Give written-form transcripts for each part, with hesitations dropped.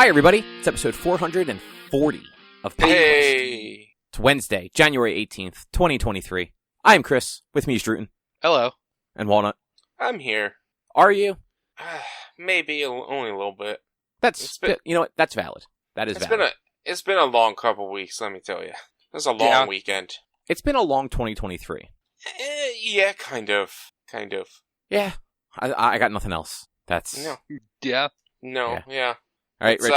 Hi, everybody. It's episode 440 of PodQuest. Hey! It's Wednesday, January 18th, 2023. I am Chris. With me is Druten. Hello. And Walnut. I'm here. Are you? Maybe only a little bit. You know what? That's valid. That is valid. It's been a long couple weeks, let me tell you. It was a long weekend. It's been a long 2023. Yeah, kind of. Yeah. I got nothing else. That's... No. Yeah. No, yeah. All right, Rich,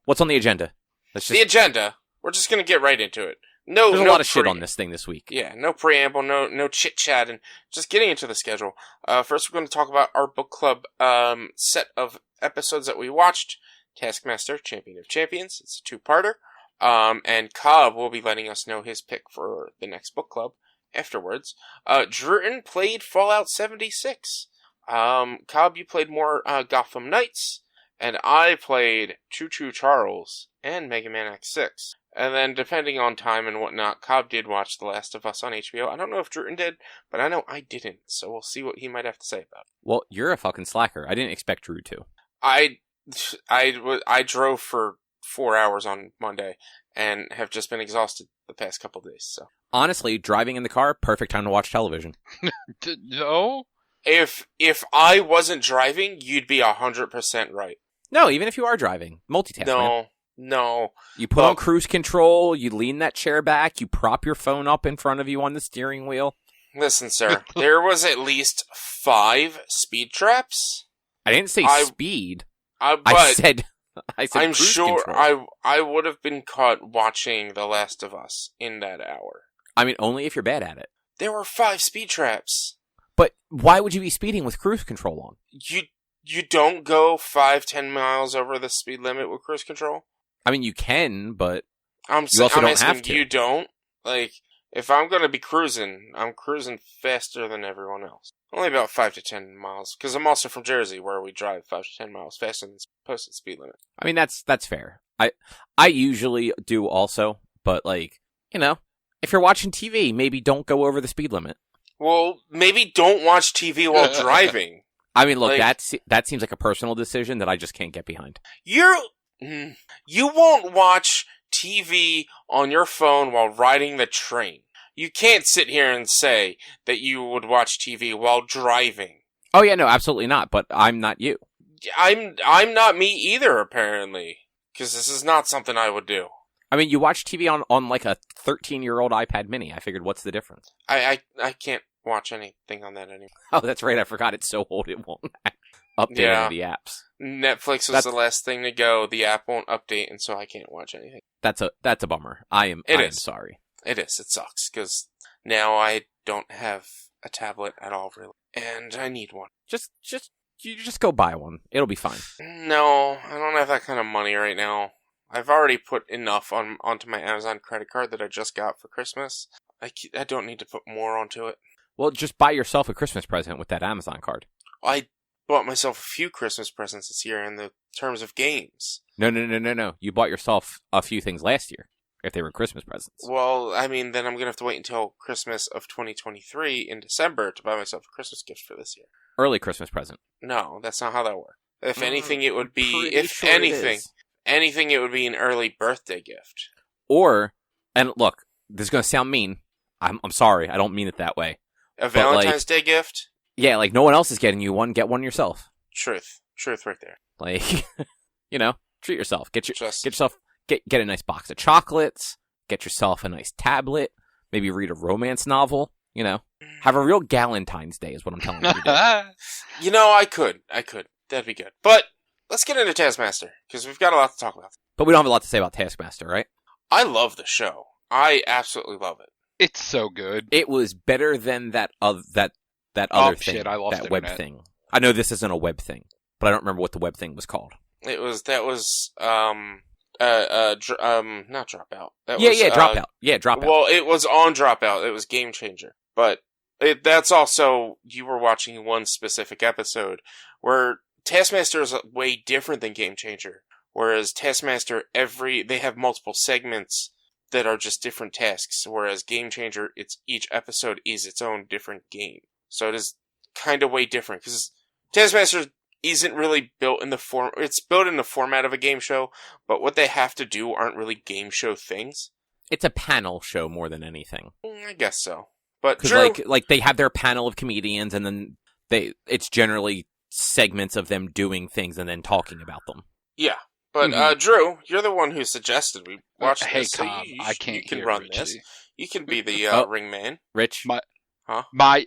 what's on the agenda? The agenda. We're just going to get right into it. There's a lot of shit on this thing this week. Yeah, no preamble, no chit-chat, and just getting into the schedule. First, we're going to talk about our book club set of episodes that we watched. Taskmaster Champion of Champions. It's a two-parter. And Cobb will be letting us know his pick for the next book club afterwards. Druten played Fallout 76. Cobb, you played more Gotham Knights. And I played Choo Choo Charles and Mega Man X6. And then, depending on time and whatnot, Cobb did watch The Last of Us on HBO. I don't know if Druten did, but I know I didn't. So we'll see what he might have to say about it. Well, you're a fucking slacker. I didn't expect Drew to. I drove for 4 hours on Monday and have just been exhausted the past couple days. So honestly, driving in the car, perfect time to watch television. No? If I wasn't driving, you'd be 100% right. No, even if you are driving. Multitask, man. No. You put on cruise control, you lean that chair back, you prop your phone up in front of you on the steering wheel. Listen, sir, there was at least 5 speed traps. I didn't say speed. I said I'm cruise sure control. I would have been caught watching The Last of Us in that hour. I mean, only if you're bad at it. There were 5 speed traps. But why would you be speeding with cruise control on? You don't go 5-10 miles over the speed limit with cruise control? I mean, you can, but I'm also don't asking have to. You don't? Like, if I'm going to be cruising, I'm cruising faster than everyone else. Only about 5 to 10 miles. Because I'm also from Jersey, where we drive 5 to 10 miles faster than the posted speed limit. I mean, that's fair. I usually do also, but, like, you know, if you're watching TV, maybe don't go over the speed limit. Well, maybe don't watch TV while driving. I mean, look, that seems like a personal decision that I just can't get behind. You won't watch TV on your phone while riding the train. You can't sit here and say that you would watch TV while driving. Oh yeah, no, absolutely not. But I'm not you. I'm not me either, apparently, because this is not something I would do. I mean, you watch TV on like a 13-year-old iPad Mini. I figured, what's the difference? I can't watch anything on that anymore. Oh, that's right. I forgot it's so old it won't update any of the apps. Netflix was the last thing to go. The app won't update, and so I can't watch anything. That's a bummer. I am sorry. It is. It sucks, because now I don't have a tablet at all, really. And I need one. You just go buy one. It'll be fine. No, I don't have that kind of money right now. I've already put enough onto my Amazon credit card that I just got for Christmas. I don't need to put more onto it. Well, just buy yourself a Christmas present with that Amazon card. I bought myself a few Christmas presents this year in the terms of games. No. You bought yourself a few things last year, if they were Christmas presents. Well, I mean, then I'm going to have to wait until Christmas of 2023 in December to buy myself a Christmas gift for this year. Early Christmas present. No, that's not how that works. If anything, it would be, anything, it would be an early birthday gift. Or, and look, this is going to sound mean. I'm sorry, I don't mean it that way. A Valentine's Day gift? Yeah, like no one else is getting you one, get one yourself. Truth right there. Like, you know, treat yourself. Get a nice box of chocolates. Get yourself a nice tablet. Maybe read a romance novel. You know, have a real Galentine's Day is what I'm telling you to do. You know, I could. That'd be good. But let's get into Taskmaster, because we've got a lot to talk about. But we don't have a lot to say about Taskmaster, right? I love the show. I absolutely love it. It's so good. It was better than that other thing. Shit, I lost that web internet. thing. I know this isn't a web thing, but I don't remember what the web thing was called. That was not Dropout. Dropout. Yeah, Dropout. Well, it was on Dropout. It was Game Changer. But that's also, you were watching one specific episode where Taskmaster is way different than Game Changer. Whereas Taskmaster, they have multiple segments that are just different tasks, whereas Game Changer, each episode is its own different game. So it is kind of way different, because Taskmaster isn't really built in the form. It's built in the format of a game show, but what they have to do aren't really game show things. It's a panel show more than anything. I guess so. But Drew, like they have their panel of comedians, and then it's generally segments of them doing things and then talking about them. Yeah, but Drew, you're the one who suggested we watch this. Hey, so Cobb, I can't. You can hear run Richie. this. You can be the ring man. Rich, my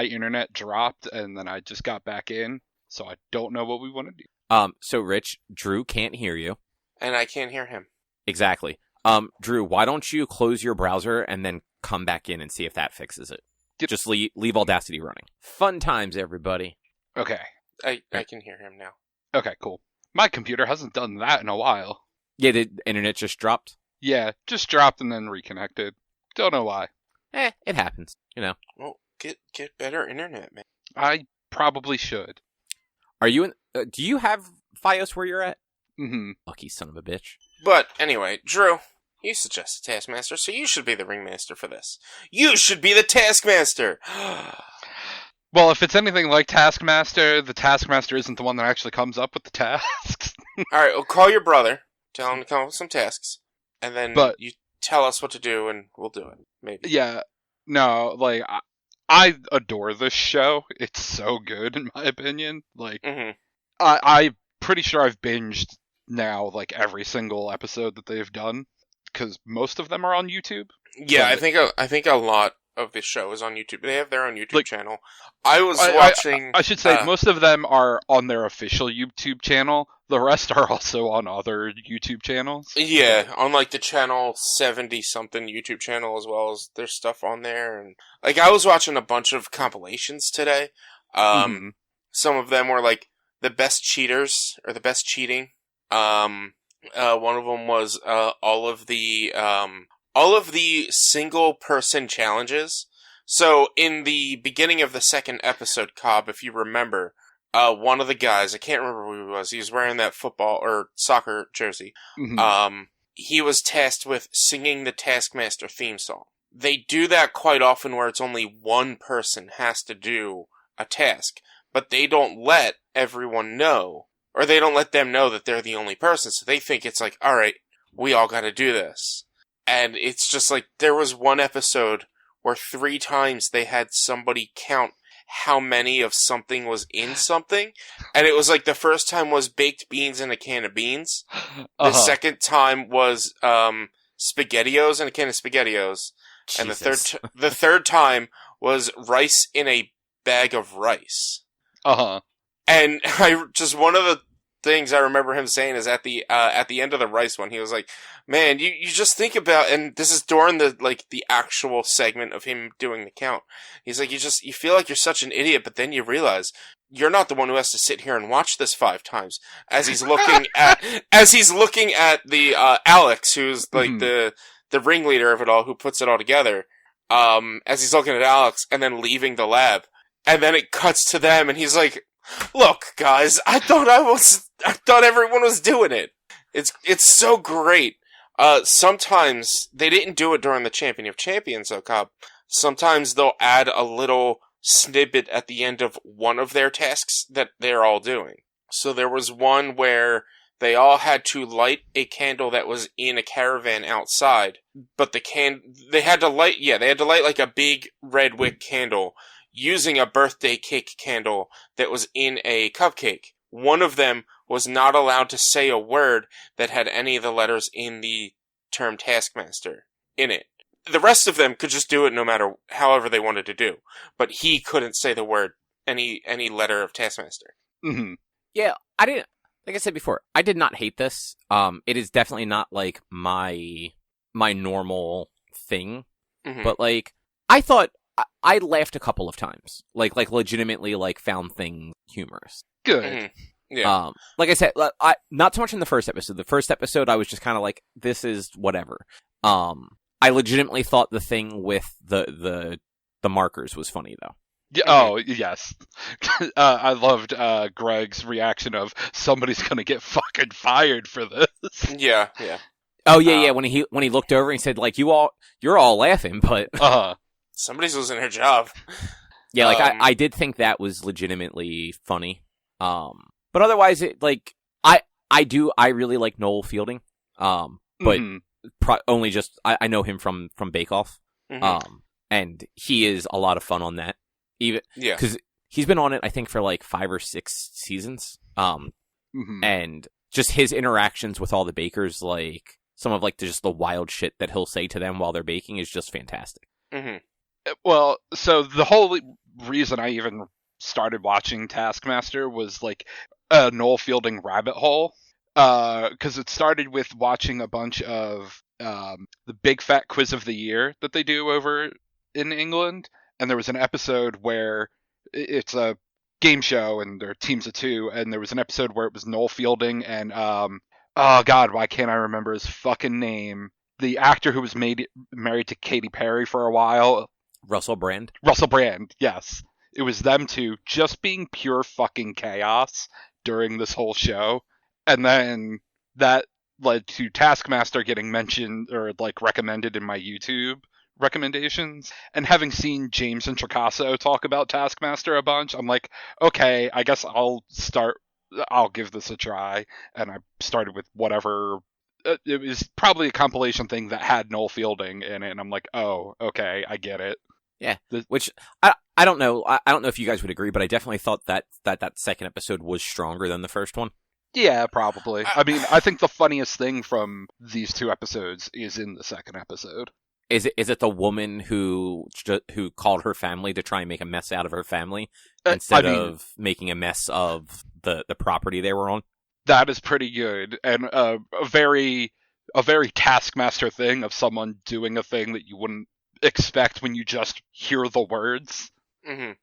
internet dropped, and then I just got back in, so I don't know what we want to do. So Rich, Drew can't hear you, and I can't hear him. Exactly. Drew, why don't you close your browser and then come back in and see if that fixes it? Just leave Audacity running. Fun times, everybody. Okay. I can hear him now. Okay, cool. My computer hasn't done that in a while. Yeah, the internet just dropped? Yeah, just dropped and then reconnected. Don't know why. It happens, Well, get better internet, man. I probably should. Are you do you have Fios where you're at? Mm-hmm. Lucky son of a bitch. But anyway, Drew, you suggested Taskmaster, so you should be the ringmaster for this. You should be the Taskmaster! Well, if it's anything like Taskmaster, the Taskmaster isn't the one that actually comes up with the tasks. Alright, well, call your brother, tell him to come up with some tasks, and then you tell us what to do, and we'll do it. Maybe. Yeah. No, like, I adore this show. It's so good, in my opinion. Like, I'm pretty sure I've binged now, like, every single episode that they've done, because most of them are on YouTube. Yeah, I think a lot of this show is on YouTube. They have their own YouTube channel. I was watching... I should say, most of them are on their official YouTube channel. The rest are also on other YouTube channels. Yeah, on, like, the channel 70-something YouTube channel, as well as there's stuff on there. And like, I was watching a bunch of compilations today. Some of them were, like, the best cheaters, or the best cheating. One of them was all of the single-person challenges. So, in the beginning of the second episode, Cobb, if you remember, one of the guys, I can't remember who he was wearing that football or soccer jersey. He was tasked with singing the Taskmaster theme song. They do that quite often where it's only one person has to do a task, but they don't let everyone know, or they don't let them know that they're the only person, so they think it's like, alright, we all gotta do this. And it's just like, there was one episode where 3 times they had somebody count how many of something was in something. And it was like, the first time was baked beans in a can of beans. The second time was SpaghettiOs in a can of SpaghettiOs. Jesus. And the third time was rice in a bag of rice. And one of the things I remember him saying is at the end of the rice one, he was like, man, you just think about, and this is during the actual segment of him doing the count. He's like, you feel like you're such an idiot, but then you realize you're not the one who has to sit here and watch this 5 times. As he's looking at the Alex, who's like the ringleader of it all, who puts it all together. As he's looking at Alex and then leaving the lab, and then it cuts to them, and he's like, look, guys, I thought everyone was doing it. It's so great. Sometimes they didn't do it during the Champion of Champions, though, Cobb. Sometimes they'll add a little snippet at the end of one of their tasks that they're all doing. So there was one where they all had to light a candle that was in a caravan outside, but they had to light like a big red wick candle using a birthday cake candle that was in a cupcake. One of them was not allowed to say a word that had any of the letters in the term Taskmaster in it. The rest of them could just do it no matter however they wanted to do. But he couldn't say the word, any letter of Taskmaster. Yeah, I didn't, like I said before, I did not hate this. It is definitely not like my normal thing. But like, I thought, I laughed a couple of times. Like legitimately found things humorous. Good. Yeah. Like I said, I not so much in the first episode. The first episode, I was just kind of like, this is whatever. I legitimately thought the thing with the markers was funny, though. Yeah, oh, yes. I loved Greg's reaction of, somebody's gonna get fucking fired for this. Yeah. Oh, yeah. When he looked over and he said, like, you're all laughing, but... Somebody's losing their job. Yeah, I did think that was legitimately funny. But otherwise, I really like Noel Fielding. But only just I know him from Bake Off. And he is a lot of fun on that. Even because he's been on it, I think, for like 5 or 6 seasons. And just his interactions with all the bakers, like some of like just the wild shit that he'll say to them while they're baking is just fantastic. Well, so the whole reason I even started watching Taskmaster was like a Noel Fielding rabbit hole. Because it started with watching a bunch of the Big Fat Quiz of the Year that they do over in England. And there was an episode where it's a game show and there are teams of 2. And there was an episode where it was Noel Fielding and, oh God, why can't I remember his fucking name? The actor who was married to Katy Perry for a while. Russell Brand, yes. It was them 2 just being pure fucking chaos during this whole show. And then that led to Taskmaster getting mentioned or like recommended in my YouTube recommendations. And having seen James and Tricasso talk about Taskmaster a bunch, I'm like, okay, I guess I'll give this a try. And I started with whatever. It was probably a compilation thing that had Noel Fielding in it. And I'm like, oh, okay, I get it. Yeah, which I don't know. I don't know if you guys would agree, but I definitely thought that second episode was stronger than the first one. Yeah, probably. I mean, I think the funniest thing from these 2 episodes is in the second episode. Is it the woman who called her family to try and make a mess out of her family instead of making a mess of the property they were on? That is pretty good, and a very Taskmaster thing of someone doing a thing that you wouldn't expect when you just hear the words. The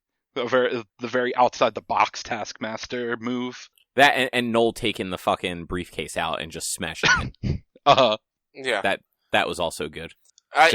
very outside the box Taskmaster move. That and Noel taking the fucking briefcase out and just smashing it. Yeah. That was also good. I'd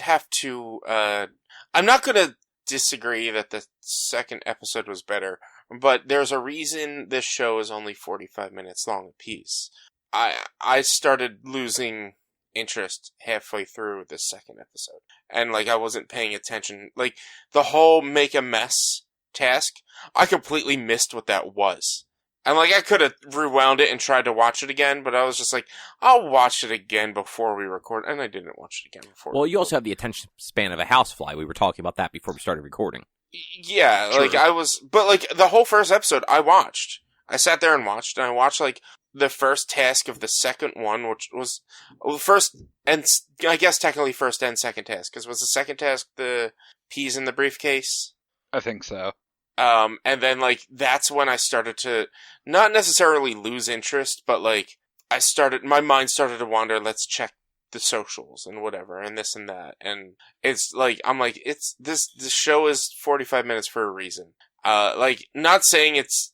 have to. I'm not gonna disagree that the second episode was better, but there's a reason this show is only 45 minutes long apiece. I started losing interest halfway through the second episode, and like I wasn't paying attention. Like the whole make a mess task, I completely missed what that was. And like I could have rewound it and tried to watch it again, but I was just like, I'll watch it again before we record, and I didn't watch it again before. Well, you also have the attention span of a housefly. We were talking about that before we started recording. Yeah, true. But like the whole first episode I watched. I sat there and watched, and I watched like the first task of the second one, which was first and I guess technically first and second task, because was the second task the peas in the briefcase? I think so. And then like that's when I started to not necessarily lose interest, but like my mind started to wander. Let's check the socials and whatever, and this and that, and it's like I'm like this show is 45 minutes for a reason. Like not saying it's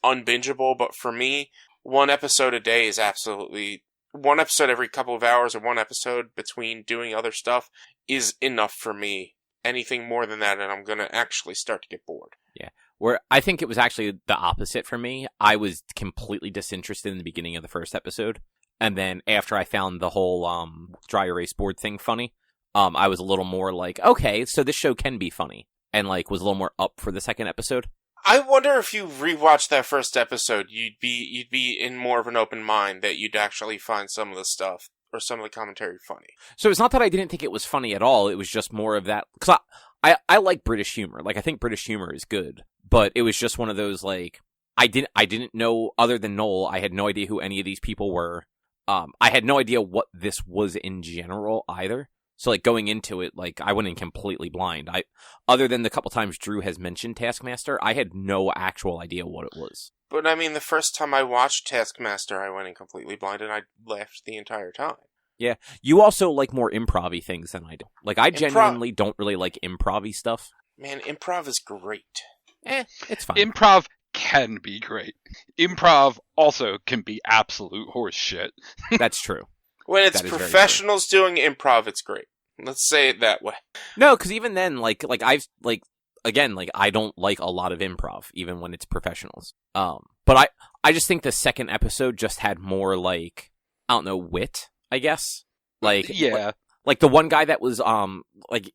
unbingeable, but for me, one episode a day is absolutely one episode every couple of hours, or one episode between doing other stuff is enough for me. Anything more than that, and I'm gonna actually start to get bored. Yeah, where I think it was actually the opposite for me. I was completely disinterested in the beginning of the first episode, and then after I found the whole dry erase board thing funny, I was a little more like, okay, so this show can be funny, and like was a little more up for the second episode. I wonder if you rewatched that first episode, you'd be in more of an open mind that you'd actually find some of the stuff or some of the commentary funny. So it's not that I didn't think it was funny at all. It was just more of that, because I like British humor. Like I think British humor is good, but it was just one of those like I didn't know, other than Noel. I had no idea who any of these people were. I had no idea what this was in general either. So like going into it, like I went in completely blind. Other than the couple times Drew has mentioned Taskmaster, I had no actual idea what it was. But I mean, the first time I watched Taskmaster, I went in completely blind, and I laughed the entire time. Yeah, you also like more improv-y things than I do. Like I genuinely don't really like improv-y stuff. Man, improv is great. It's fine. Improv can be great. Improv also can be absolute horse shit. That's true. When it's professionals doing improv, it's great. Let's say it that way. No, because even then, I don't like a lot of improv, even when it's professionals. But I just think the second episode just had more like, I don't know, wit, I guess. Like, yeah. Like the one guy that was,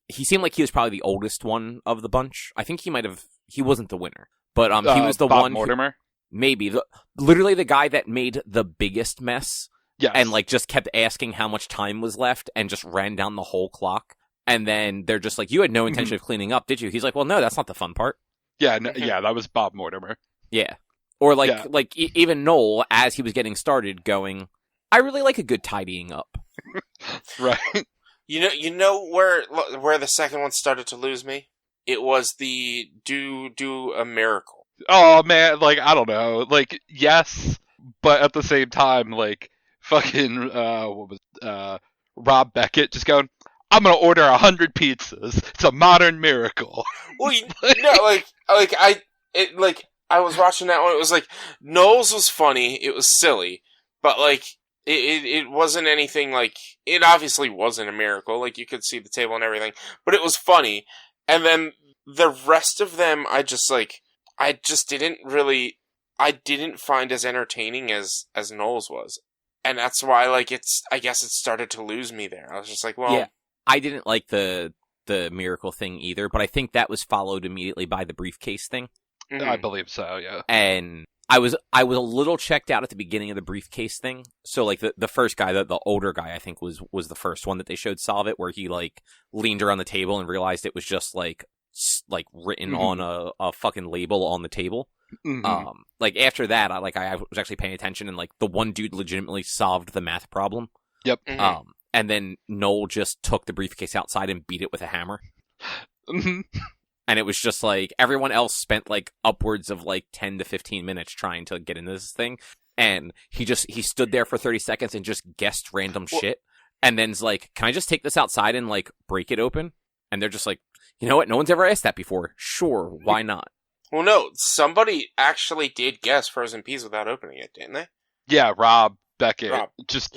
he seemed like he was probably the oldest one of the bunch. I think he might have the winner, but he was the Bob one Mortimer. Maybe literally the guy that made the biggest mess. Yes. And like just kept asking how much time was left and just ran down the whole clock. And then they're just like, "You had no intention of cleaning up, did you?" He's like, "Well, no, that's not the fun part." Yeah, that was Bob Mortimer. Yeah. Or even Noel, as he was getting started, going, "I really like a good tidying up." Right. You know where the second one started to lose me? It was the do a miracle. Oh man, like I don't know, like yes, but at the same time, like fucking Rob Beckett just going, "I'm gonna order 100 pizzas. It's a modern miracle." Well, I was watching that one. It was like Knowles was funny. It was silly, but like it wasn't anything like. It obviously wasn't a miracle. Like you could see the table and everything, but it was funny. And then the rest of them, I didn't find as entertaining as Knowles was. And that's why, like, I guess it started to lose me there. I was just like, well... Yeah, I didn't like the miracle thing either, but I think that was followed immediately by the briefcase thing. Mm-hmm. I believe so, yeah. And I was a little checked out at the beginning of the briefcase thing. So, like, the first guy, the older guy, I think, was the first one that they showed solve it, where he, like, leaned around the table and realized it was just, like written on a fucking label on the table. Mm-hmm. Like after that, I was actually paying attention, and like the one dude legitimately solved the math problem. Yep. Mm-hmm. And then Noel just took the briefcase outside and beat it with a hammer. Mm-hmm. And it was just like everyone else spent like upwards of like 10 to 15 minutes trying to get into this thing, and he stood there for 30 seconds and just guessed random shit, and then's like, "Can I just take this outside and like break it open?" And they're just like, "You know what? No one's ever asked that before. Sure, why not?" Well, no, somebody actually did guess frozen peas without opening it, didn't they? Yeah, Rob Beckett just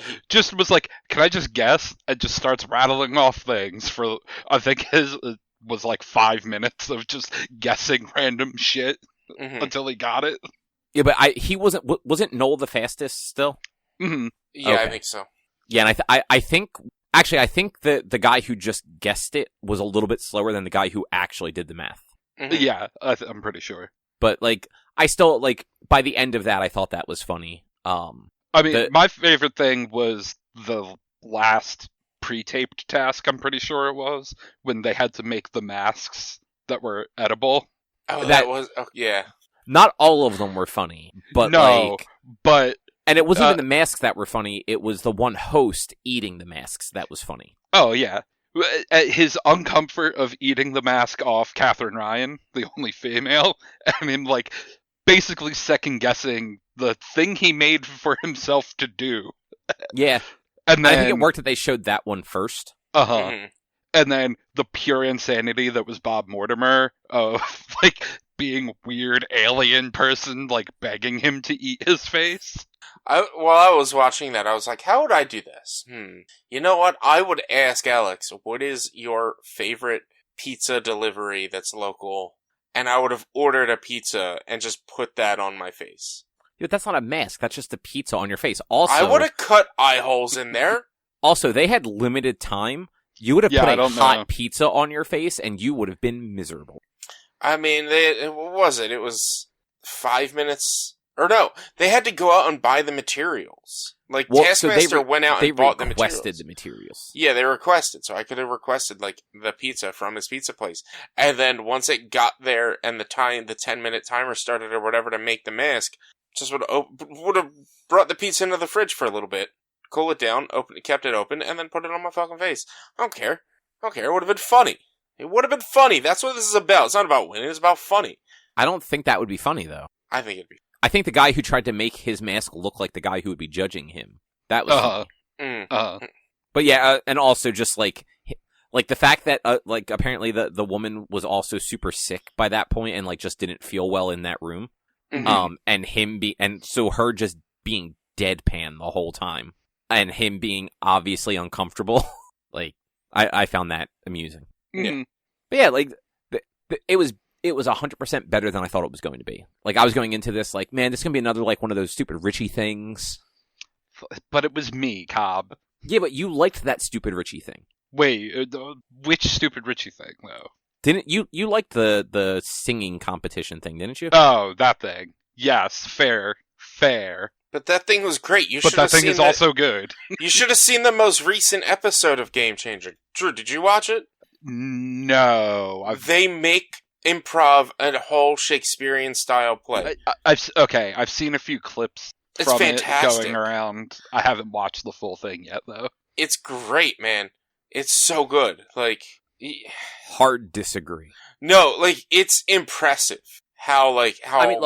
was like, "Can I just guess?" And just starts rattling off things for, I think his was like 5 minutes of just guessing random shit until he got it. Yeah, but he wasn't Noel the fastest still? Mm-hmm. Yeah, okay. I think so. Yeah, and I think the guy who just guessed it was a little bit slower than the guy who actually did the math. Mm-hmm. Yeah, I'm pretty sure. But like, I still like by the end of that, I thought that was funny. I mean, my favorite thing was the last pre-taped task. I'm pretty sure it was when they had to make the masks that were edible. Oh, yeah. Not all of them were funny, but and it wasn't even the masks that were funny. It was the one host eating the masks that was funny. Oh yeah. His uncomfort of eating the mask off Catherine Ryan, the only female. I mean, like, basically second-guessing the thing he made for himself to do. Yeah. And then, I think it worked that they showed that one first. Uh-huh. Mm-hmm. And then the pure insanity that was Bob Mortimer of, like, being weird alien person, like, begging him to eat his face. While I was watching that, I was like, how would I do this? You know what? I would ask Alex, what is your favorite pizza delivery that's local? And I would have ordered a pizza and just put that on my face. But that's not a mask. That's just a pizza on your face. Also, I would have cut eye holes in there. Also, they had limited time. You would have put a hot pizza on your face, and you would have been miserable. I mean, what was it? It was 5 minutes... Or no, they had to go out and buy the materials. Like, Taskmaster went out and bought the materials. They requested the materials. Yeah, they requested. So I could have requested, like, the pizza from his pizza place. And then once it got there and the 10-minute timer started or whatever to make the mask, just would have brought the pizza into the fridge for a little bit, cool it down, kept it open, and then put it on my fucking face. I don't care. It would have been funny. It would have been funny. That's what this is about. It's not about winning. It's about funny. I don't think that would be funny, though. I think it'd be. I think the guy who tried to make his mask look like the guy who would be judging him. That was funny. But yeah, and also just like the fact that like apparently the woman was also super sick by that point and like just didn't feel well in that room. Mm-hmm. And so her just being deadpan the whole time and him being obviously uncomfortable. Like I found that amusing. Mm-hmm. Yeah. But yeah, like it was 100% better than I thought it was going to be. Like, I was going into this like, man, this is going to be another, like, one of those stupid Richie things. But it was me, Cobb. Yeah, but you liked that stupid Richie thing. Wait, which stupid Richie thing, though? Didn't you liked the singing competition thing, didn't you? Oh, that thing. Yes, fair. But that thing was great. But that thing is also good. You should have seen the most recent episode of Game Changer. Drew, did you watch it? No. They make improv a whole Shakespearean style play. I've seen a few clips from fantastic. It going around. I haven't watched the full thing yet, though. It's great, man. It's so good. Like, hard disagree. No, like, it's impressive how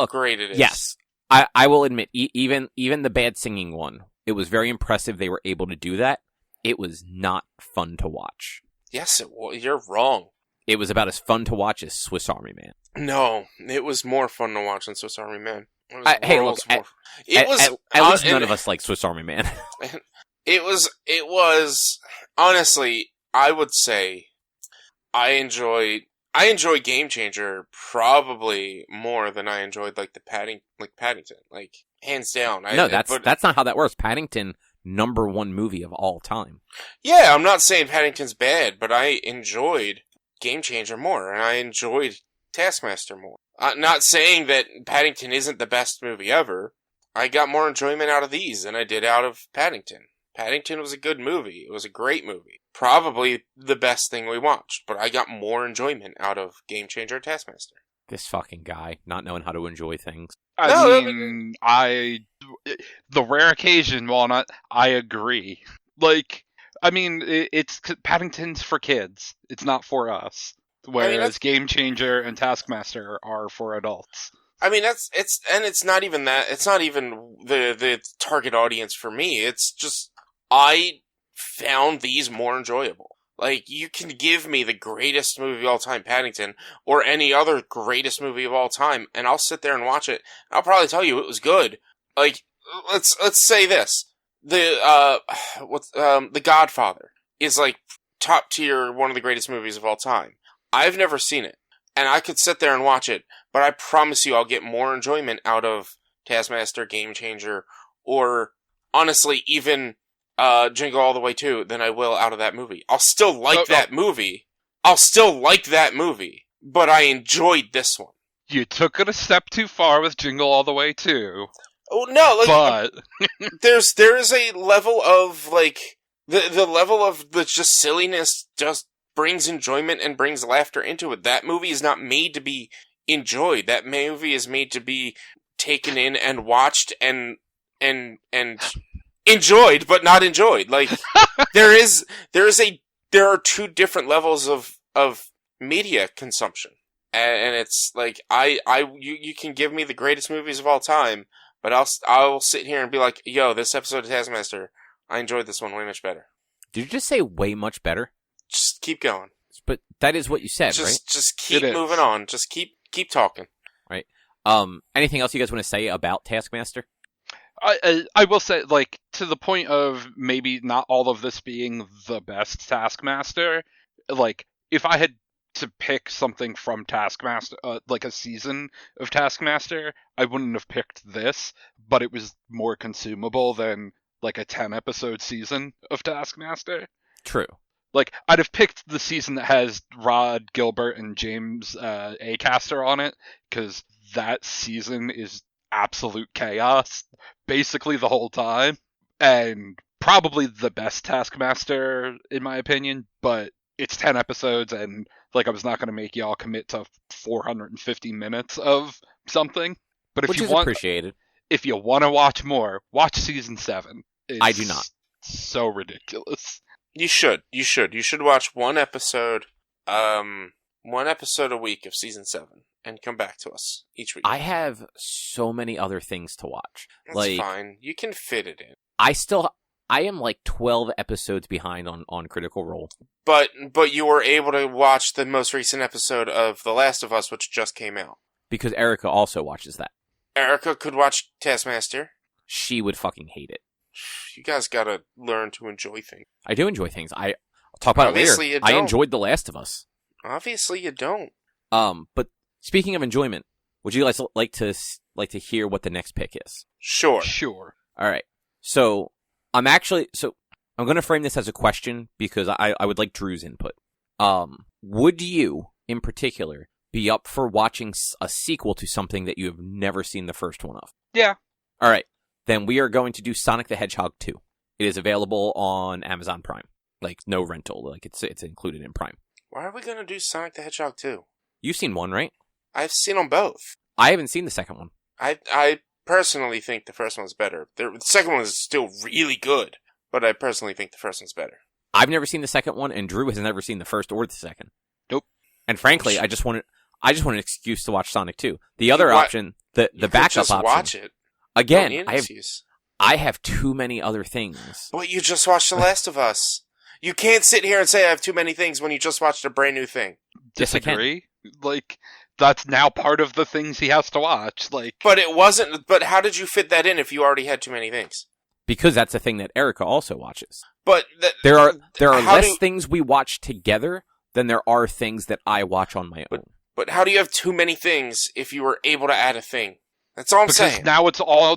great it is. Yes. I will admit, even the bad singing one, it was very impressive they were able to do that. It was not fun to watch. Yes, it was. You're wrong. It was about as fun to watch as Swiss Army Man. No, it was more fun to watch than Swiss Army Man. Hey, look, at least none of us like Swiss Army Man. It was, honestly, I would say, I enjoy Game Changer probably more than I enjoyed Paddington, like hands down. That's not how that works. Paddington, #1 movie of all time. Yeah, I'm not saying Paddington's bad, but I enjoyed Game Changer more, and I enjoyed Taskmaster more. I'm not saying that Paddington isn't the best movie ever. I got more enjoyment out of these than I did out of Paddington. Paddington was a good movie. It was a great movie. Probably the best thing we watched, but I got more enjoyment out of Game Changer and Taskmaster. This fucking guy, not knowing how to enjoy things. The rare occasion, Walnut, I agree. Like, I mean, it's Paddington's for kids. It's not for us. Whereas Game Changer and Taskmaster are for adults. I mean, it's not even that. It's not even the target audience for me. It's just, I found these more enjoyable. Like, you can give me the greatest movie of all time, Paddington, or any other greatest movie of all time, and I'll sit there and watch it. I'll probably tell you it was good. Like, let's say this: The Godfather is like top tier, one of the greatest movies of all time. I've never seen it, and I could sit there and watch it, but I promise you I'll get more enjoyment out of Taskmaster, Game Changer, or honestly, even Jingle All the Way 2 than I will out of that movie. I'll still like that movie. But I enjoyed this one. You took it a step too far with Jingle All the Way 2. Oh, no, but there is a level of, like, the level of the just silliness just brings enjoyment and brings laughter into it. That movie is not made to be enjoyed. That movie is made to be taken in and watched and enjoyed, but not enjoyed. Like, there are two different levels of media consumption. And it's like, you can give me the greatest movies of all time, but I'll sit here and be like, yo, this episode of Taskmaster, I enjoyed this one way much better. Did you just say way much better? Just keep going. But that is what you said, right? Just keep moving on. Just keep talking. Right. Anything else you guys want to say about Taskmaster? I will say, like, to the point of maybe not all of this being the best Taskmaster, like, if I had to pick something from Taskmaster, like a season of Taskmaster, I wouldn't have picked this, but it was more consumable than, like, a 10-episode season of Taskmaster. True. Like, I'd have picked the season that has Rod Gilbert and James Acaster on it, because that season is absolute chaos, basically the whole time, and probably the best Taskmaster, in my opinion, but it's 10 episodes, and, like, I was not going to make y'all commit to 450 minutes of something. But if Which you is want, appreciated. If you want to watch more, watch season 7. I do not. So ridiculous. You should watch one episode a week of season 7 and come back to us each week. I have so many other things to watch. That's fine. You can fit it in. I am like 12 episodes behind on Critical Role. But you were able to watch the most recent episode of The Last of Us, which just came out. Because Erica also watches that. Erica could watch Taskmaster. She would fucking hate it. You guys gotta learn to enjoy things. I do enjoy things. I'll talk about Obviously it later. I enjoyed The Last of Us. Obviously you don't. But speaking of enjoyment, would you guys like to hear what the next pick is? Sure. All right. So I'm going to frame this as a question because I would like Drew's input. Would you, in particular, be up for watching a sequel to something that you have never seen the first one of? Yeah. All right. Then we are going to do Sonic the Hedgehog 2. It is available on Amazon Prime. Like, no rental. Like, it's included in Prime. Why are we going to do Sonic the Hedgehog 2? You've seen one, right? I've seen them both. I haven't seen the second one. I personally think the first one's better. The second one is still really good, but I personally think the first one's better. I've never seen the second one, and Drew has never seen the first or the second. Nope. And frankly, I just want an excuse to watch Sonic 2. The other option, the backup just option. Watch it. Again, I have too many other things. But you just watched The Last of Us. You can't sit here and say I have too many things when you just watched a brand new thing. Disagree? Like, that's now part of the things he has to watch. Like, but it wasn't. But how did you fit that in if you already had too many things? Because that's a thing that Erica also watches. But there are less things we watch together than there are things that I watch on my own. But how do you have too many things if you were able to add a thing? That's all I'm saying. Because now it's all.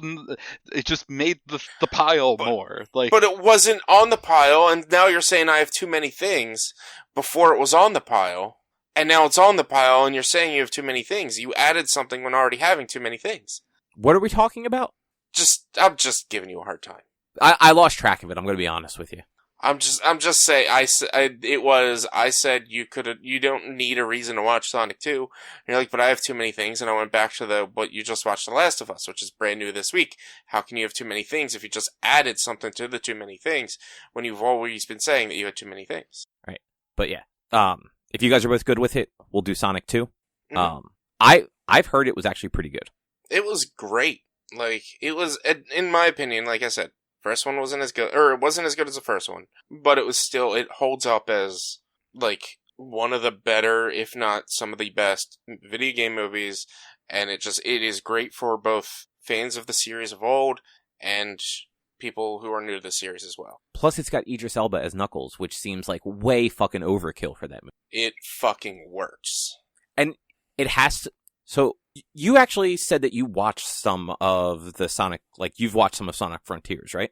It just made the pile more. Like, but it wasn't on the pile, and now you're saying I have too many things before it was on the pile, and now it's on the pile, and you're saying you have too many things. You added something when already having too many things. What are we talking about? I'm just giving you a hard time. I lost track of it. I'm going to be honest with you. I'm just saying. I said you don't need a reason to watch Sonic 2. And you're like, but I have too many things, and I went back to what you just watched, The Last of Us, which is brand new this week. How can you have too many things if you just added something to the too many things when you've always been saying that you had too many things? Right. But yeah, if you guys are both good with it, we'll do Sonic 2. Mm-hmm. I've heard it was actually pretty good. It was great. Like, it was, in my opinion, like I said, first one wasn't as good, or it wasn't as good as the first one, but it holds up as, like, one of the better, if not some of the best video game movies, and it is great for both fans of the series of old and people who are new to the series as well. Plus, it's got Idris Elba as Knuckles, which seems like way fucking overkill for that movie. It fucking works. And it has to, so, you actually said that you watched some of the Sonic, like, you've watched some of Sonic Frontiers, right?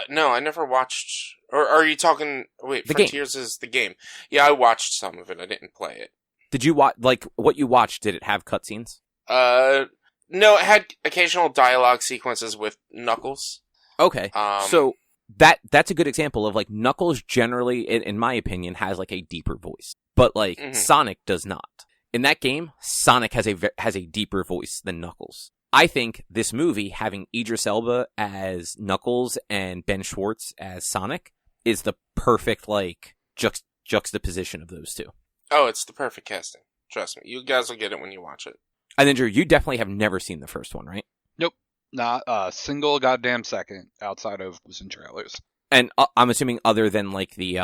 No, I never watched, or are you talking, wait, the Frontiers game. Is the game. Yeah, I watched some of it, I didn't play it. Did you watch, like, what you watched, did it have cutscenes? No, it had occasional dialogue sequences with Knuckles. Okay, so, that's a good example of, like, Knuckles generally, in my opinion, has, like, a deeper voice. But, like, Sonic does not. In that game, Sonic has a deeper voice than Knuckles. I think this movie, having Idris Elba as Knuckles and Ben Schwartz as Sonic, is the perfect, like, juxtaposition of those two. Oh, it's the perfect casting. Trust me. You guys will get it when you watch it. And then, Drew, you definitely have never seen the first one, right? Nope. Not a single goddamn second outside of in trailers. And I'm assuming other than, like, the,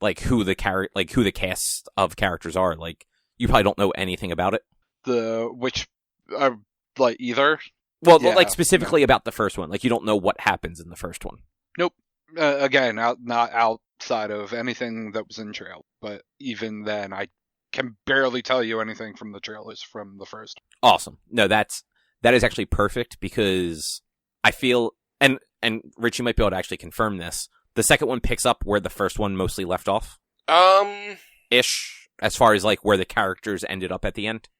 like, who the cast of characters are, like, you probably don't know anything about it. Like, either? Well, yeah, like, specifically about the first one. Like, you don't know what happens in the first one. Nope. Again, not outside of anything that was in trail. But even then, I can barely tell you anything from the trailers from the first. Awesome. No, that is actually perfect, because I feel, and Richie might be able to actually confirm this, the second one picks up where the first one mostly left off. Ish. As far as, like, where the characters ended up at the end?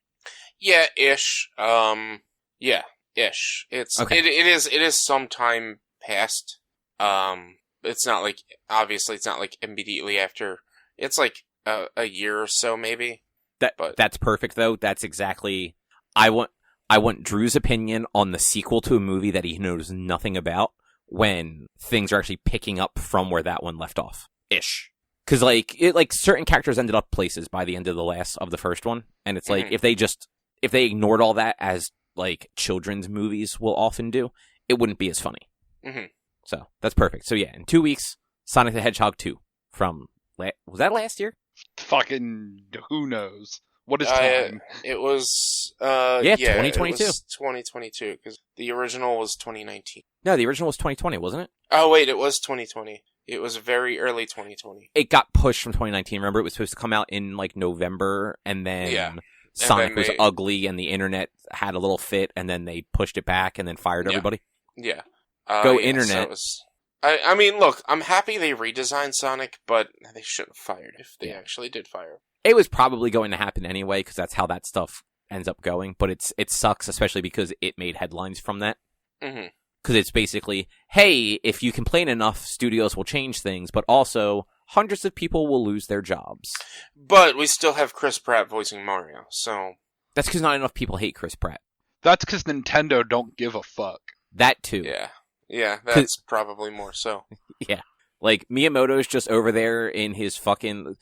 Yeah, ish. Yeah, ish. It's, okay. It is some time past. It's not like, obviously it's not like immediately after. It's like a year or so, maybe. That's perfect, though. That's exactly, I want Drew's opinion on the sequel to a movie that he knows nothing about when things are actually picking up from where that one left off. Ish. Because, like, certain characters ended up places by the end of the first one, and it's like, if they ignored all that, as, like, children's movies will often do, it wouldn't be as funny. Mm-hmm. So, that's perfect. So, yeah, in 2 weeks, Sonic the Hedgehog 2 from, was that last year? Fucking, who knows? What is time? It was, 2022. It was 2022, because the original was 2019. No, the original was 2020, wasn't it? Oh, wait, it was 2020. It was very early 2020. It got pushed from 2019. Remember, it was supposed to come out in, like, November, and then Sonic was ugly, and the internet had a little fit, and then they pushed it back, and then fired everybody. Yeah. Internet. So I mean, look, I'm happy they redesigned Sonic, but they shouldn't have fired if they actually did fire. It was probably going to happen anyway, because that's how that stuff ends up going, but it sucks, especially because it made headlines from that. Mm-hmm. Because it's basically, hey, if you complain enough, studios will change things, but also hundreds of people will lose their jobs. But we still have Chris Pratt voicing Mario, so... That's because not enough people hate Chris Pratt. That's because Nintendo don't give a fuck. That too. Yeah, that's probably more so. Yeah. Like, Miyamoto's just over there in his fucking...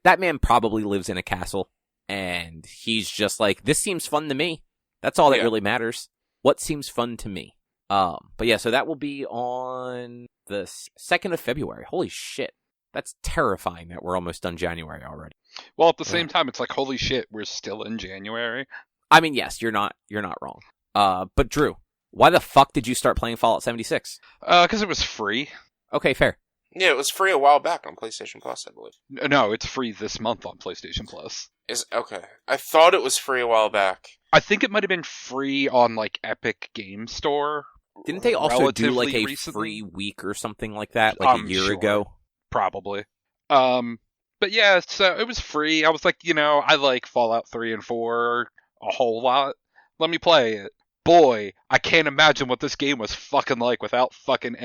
that man probably lives in a castle, and he's just like, this seems fun to me. That's all that really matters. What seems fun to me? But yeah, so that will be on the 2nd of February. Holy shit. That's terrifying that we're almost done January already. Well, at the same time, it's like, holy shit, we're still in January. I mean, yes, you're not wrong. But Drew, why the fuck did you start playing Fallout 76? Because it was free. Okay, fair. Yeah, it was free a while back on PlayStation Plus, I believe. No, it's free this month on PlayStation Plus. Okay. I thought it was free a while back. I think it might have been free on, like, Epic Game Store. Didn't they also do, like, a recently? free week or something like that, like a year ago? Probably. But yeah, so it was free. I was like, I like Fallout 3 and 4 a whole lot. Let me play it. Boy, I can't imagine what this game was fucking like without fucking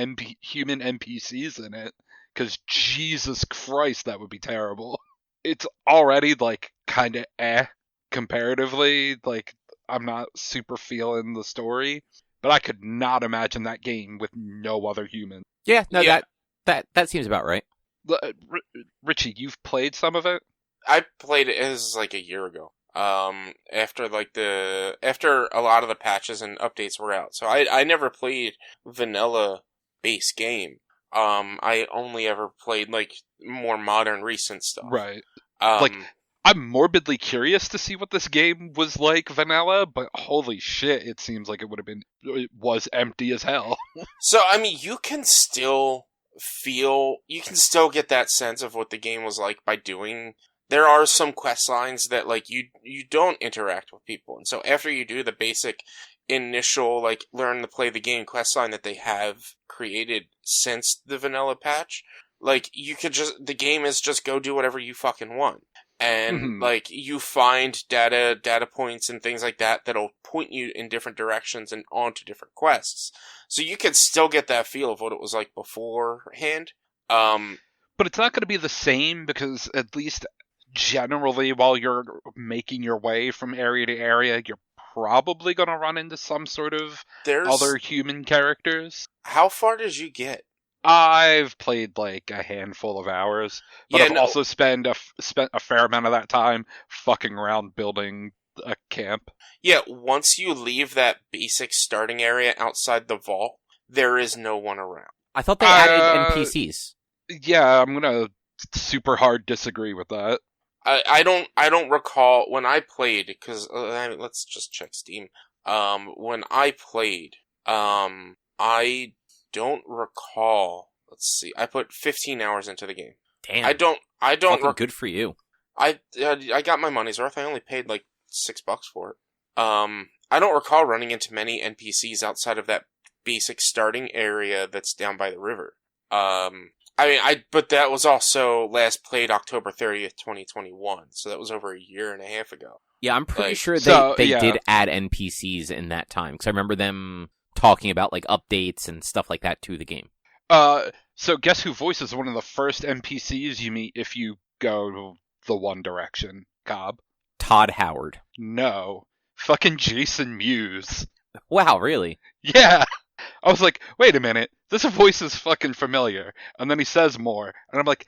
human NPCs in it. Because Jesus Christ, that would be terrible. It's already, like, kind of comparatively. Like, I'm not super feeling the story. But I could not imagine that game with no other human. Yeah, no, that seems about right. Richie, you've played some of it? I played it as like a year ago. After a lot of the patches and updates were out. So I never played vanilla base game. I only ever played like more modern recent stuff. Right. I'm morbidly curious to see what this game was like vanilla, but holy shit, it seems like it was empty as hell. So I mean, you can still get that sense of what the game was like by doing. There are some quest lines that like you don't interact with people, and so after you do the basic initial like learn to play the game quest line that they have created since the vanilla patch, like the game is just go do whatever you fucking want. And, like, you find data points and things like that that'll point you in different directions and onto different quests. So you can still get that feel of what it was like beforehand. But it's not going to be the same because at least generally while you're making your way from area to area, you're probably going to run into some sort of other human characters. How far did you get? I've played like a handful of hours, but I've also spent a fair amount of that time fucking around building a camp. Yeah, once you leave that basic starting area outside the vault, there is no one around. I thought they added NPCs. Yeah, I'm gonna super hard disagree with that. I don't recall when I played, because let's just check Steam. When I played, I don't recall. Let's see. I put 15 hours into the game. Damn. I don't. Good for you. I got my money's worth. I only paid like $6 for it. I don't recall running into many NPCs outside of that basic starting area that's down by the river. But that was also last played October 30th, 2021. So that was over a year and a half ago. Yeah, I'm pretty sure they did add NPCs in that time because I remember them talking about like updates and stuff like that to the game. So guess who voices one of the first NPCs you meet if you go the One Direction, Cobb? Todd Howard. No. Fucking Jason Mewes. Wow, really? Yeah. I was like, wait a minute, this voice is fucking familiar. And then he says more. And I'm like,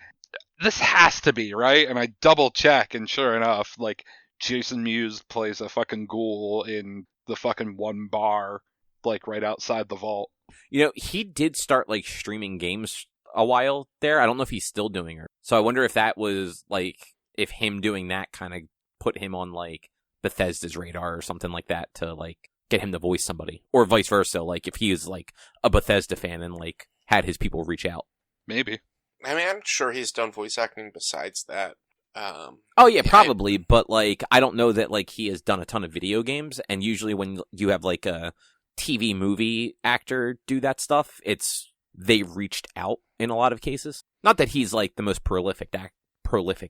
this has to be, right? And I double check, and sure enough, like, Jason Mewes plays a fucking ghoul in the fucking one bar, like, right outside the vault. You know, he did start, like, streaming games a while there. I don't know if he's still doing it. So I wonder if that was, like, if him doing that kind of put him on, like, Bethesda's radar or something like that to, like, get him to voice somebody. Or vice versa, like, if he is, like, a Bethesda fan and, like, had his people reach out. Maybe. I mean, I'm sure he's done voice acting besides that. Oh, yeah, probably. But, like, I don't know that, like, he has done a ton of video games. And usually when you have, like, a TV movie actor do that stuff, they reached out in a lot of cases. Not that he's, like, the most prolific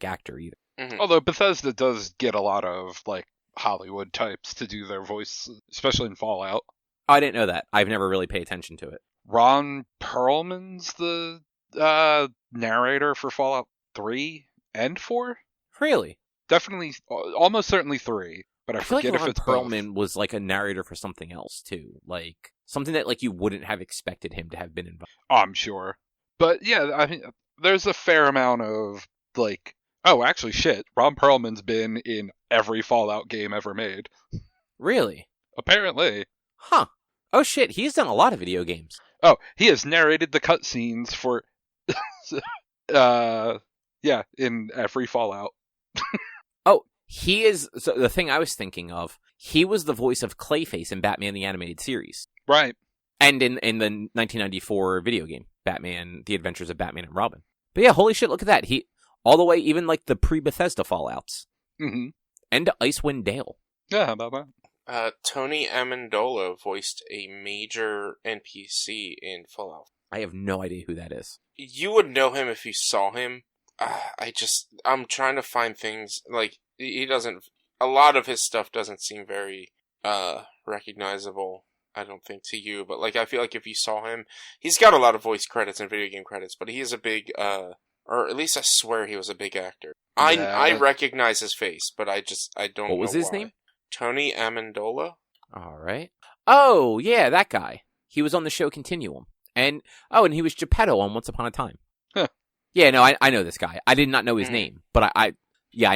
actor either. Mm-hmm. Although Bethesda does get a lot of like Hollywood types to do their voice, especially in Fallout. I didn't know that. I've never really paid attention to it. Ron Perlman's the narrator for Fallout 3 and 4? Really? Definitely, almost certainly 3, but I feel forget like if Ron it's Perlman both. was like a narrator for something else too, like something that like you wouldn't have expected him to have been involved. I'm sure. But yeah, I mean, there's a fair amount of like, oh, actually, shit, Ron Perlman's been in every Fallout game ever made. Really? Apparently. Huh. Oh shit, he's done a lot of video games. Oh, he has narrated the cutscenes for, yeah, in every Fallout. Oh, he is. So the thing I was thinking of, he was the voice of Clayface in Batman the Animated Series. Right. And in the 1994 video game, Batman: The Adventures of Batman and Robin. But yeah, holy shit, look at that. He all the way, even like the pre-Bethesda Fallouts. Mm-hmm. And Icewind Dale. Yeah, how about that? Tony Amendola voiced a major NPC in Fallout. I have no idea who that is. You would know him if you saw him. I'm trying to find things, like, he doesn't, a lot of his stuff doesn't seem very, recognizable, I don't think, to you, but, like, I feel like if you saw him, he's got a lot of voice credits and video game credits, but he is a big, or at least I swear he was a big actor. Yeah. I recognize his face, but I don't know What was his why. name? Tony Amendola? Alright. Oh, yeah, that guy. He was on the show Continuum. And he was Geppetto on Once Upon a Time. Huh. Yeah, no, I know this guy. I did not know his name, but I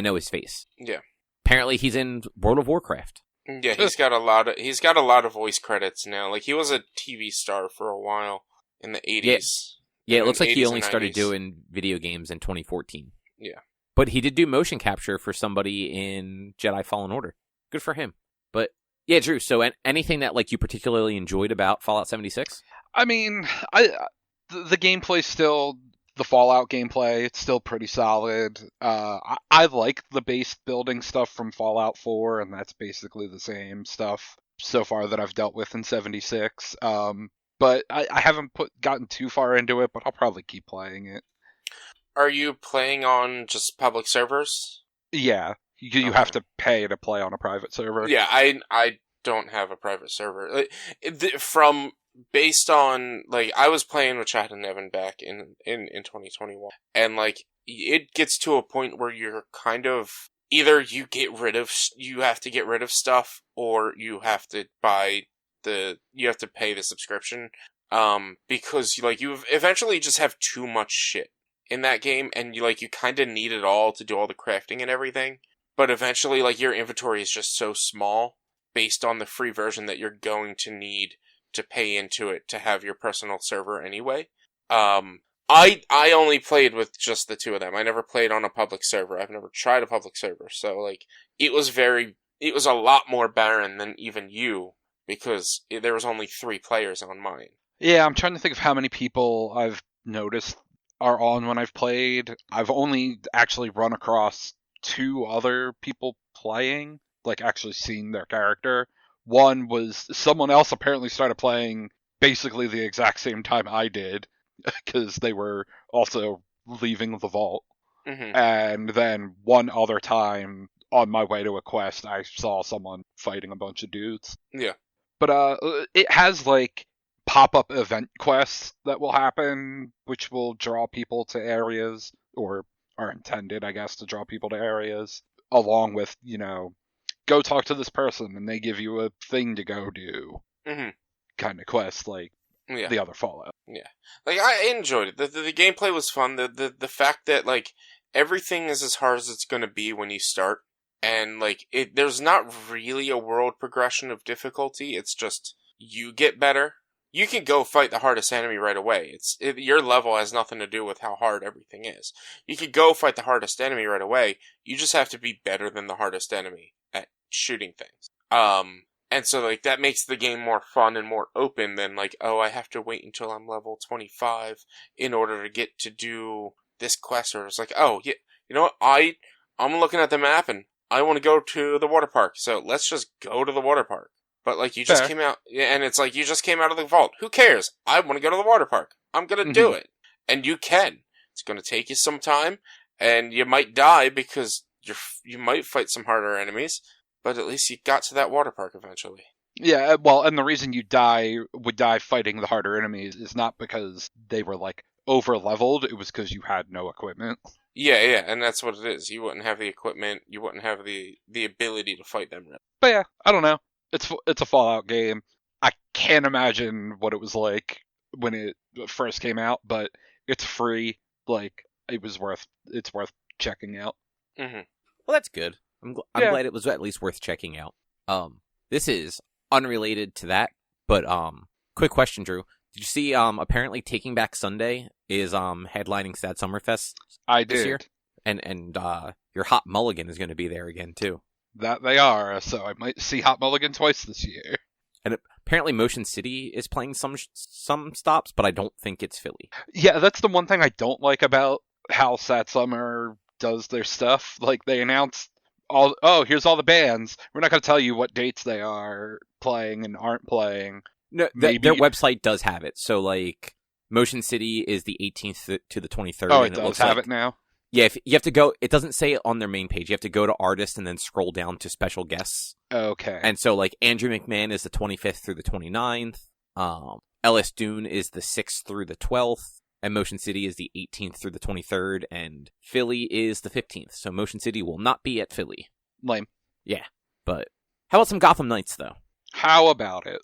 know his face. Yeah. Apparently he's in World of Warcraft. Yeah, he's got a lot of voice credits now. Like, he was a TV star for a while in the 80s. Yeah, it looks like he 80s only and started 90s. doing video games in 2014. Yeah. But he did do motion capture for somebody in Jedi Fallen Order. Good for him. But yeah, Drew, so anything that like you particularly enjoyed about Fallout 76? I mean, the gameplay's still the Fallout gameplay. It's still pretty solid. I like the base building stuff from Fallout 4, and that's basically the same stuff so far that I've dealt with in 76. But I haven't gotten too far into it, but I'll probably keep playing it. Are you playing on just public servers? Yeah, you have to pay to play on a private server. Yeah, I don't have a private server. Based on, like, I was playing with Chad and Evan back in 2021, and, like, it gets to a point where you're kind of, either you have to get rid of stuff, or you have to pay the subscription, because, like, you eventually just have too much shit in that game, and you kind of need it all to do all the crafting and everything, but eventually, like, your inventory is just so small, based on the free version, that you're going to need to pay into it to have your personal server anyway. I only played with just the two of them. I never played on a public server. I've never tried a public server. So, like, it was a lot more barren than even you, because there was only 3 players on mine. Yeah, I'm trying to think of how many people I've noticed are on when I've played. I've only actually run across 2 other people playing, like actually seeing their character. One was someone else apparently started playing basically the exact same time I did, because they were also leaving the vault. Mm-hmm. And then one other time, on my way to a quest, I saw someone fighting a bunch of dudes. Yeah. But it has, like, pop-up event quests that will happen, which will draw people to areas, or are intended, I guess, to draw people to areas, along with, go talk to this person, and they give you a thing to go do. Mm-hmm. Kind of quest, like the other Fallout. Yeah. Like, I enjoyed it. The gameplay was fun. The fact that, like, everything is as hard as it's going to be when you start, and, like, there's not really a world progression of difficulty. It's just, you get better. You can go fight the hardest enemy right away. Your level has nothing to do with how hard everything is. You could go fight the hardest enemy right away. You just have to be better than the hardest enemy at shooting things. And so, like, that makes the game more fun and more open than, like, oh, I have to wait until I'm level 25 in order to get to do this quest. Or it's like, oh, yeah, you know what? I'm looking at the map and I want to go to the water park. So let's just go to the water park. But, like, you just came out, and it's like, you just came out of the vault. Who cares? I want to go to the water park. I'm going to do it. And you can. It's going to take you some time, and you might die because you might fight some harder enemies, but at least you got to that water park eventually. Yeah, well, and the reason you would die fighting the harder enemies is not because they were, like, over-leveled, it was because you had no equipment. Yeah, and that's what it is. You wouldn't have the equipment, you wouldn't have the ability to fight them. But yeah, I don't know. It's a Fallout game. I can't imagine what it was like when it first came out, but it's free. Like, it's worth checking out. Mm-hmm. Well, that's good. I'm glad it was at least worth checking out. This is unrelated to that, but quick question, Drew. Did you see apparently Taking Back Sunday is headlining Sad Summerfest this year? And your Hot Mulligan is going to be there again too. That they are, so I might see Hot Mulligan twice this year. And apparently Motion City is playing some stops, but I don't think it's Philly. Yeah, that's the one thing I don't like about how Sad Summer does their stuff. Like, they announce here's all the bands. We're not going to tell you what dates they are playing and aren't playing. No, their website does have it. So, like, Motion City is the 18th to the 23rd. Oh, it does have it now? Yeah, if you have to go, it doesn't say it on their main page. You have to go to artist and then scroll down to special guests. Okay. And so, like, Andrew McMahon is the 25th through the 29th. Ellis Dune is the 6th through the 12th. And Motion City is the 18th through the 23rd. And Philly is the 15th. So Motion City will not be at Philly. Lame. Yeah. But how about some Gotham Knights, though? How about it?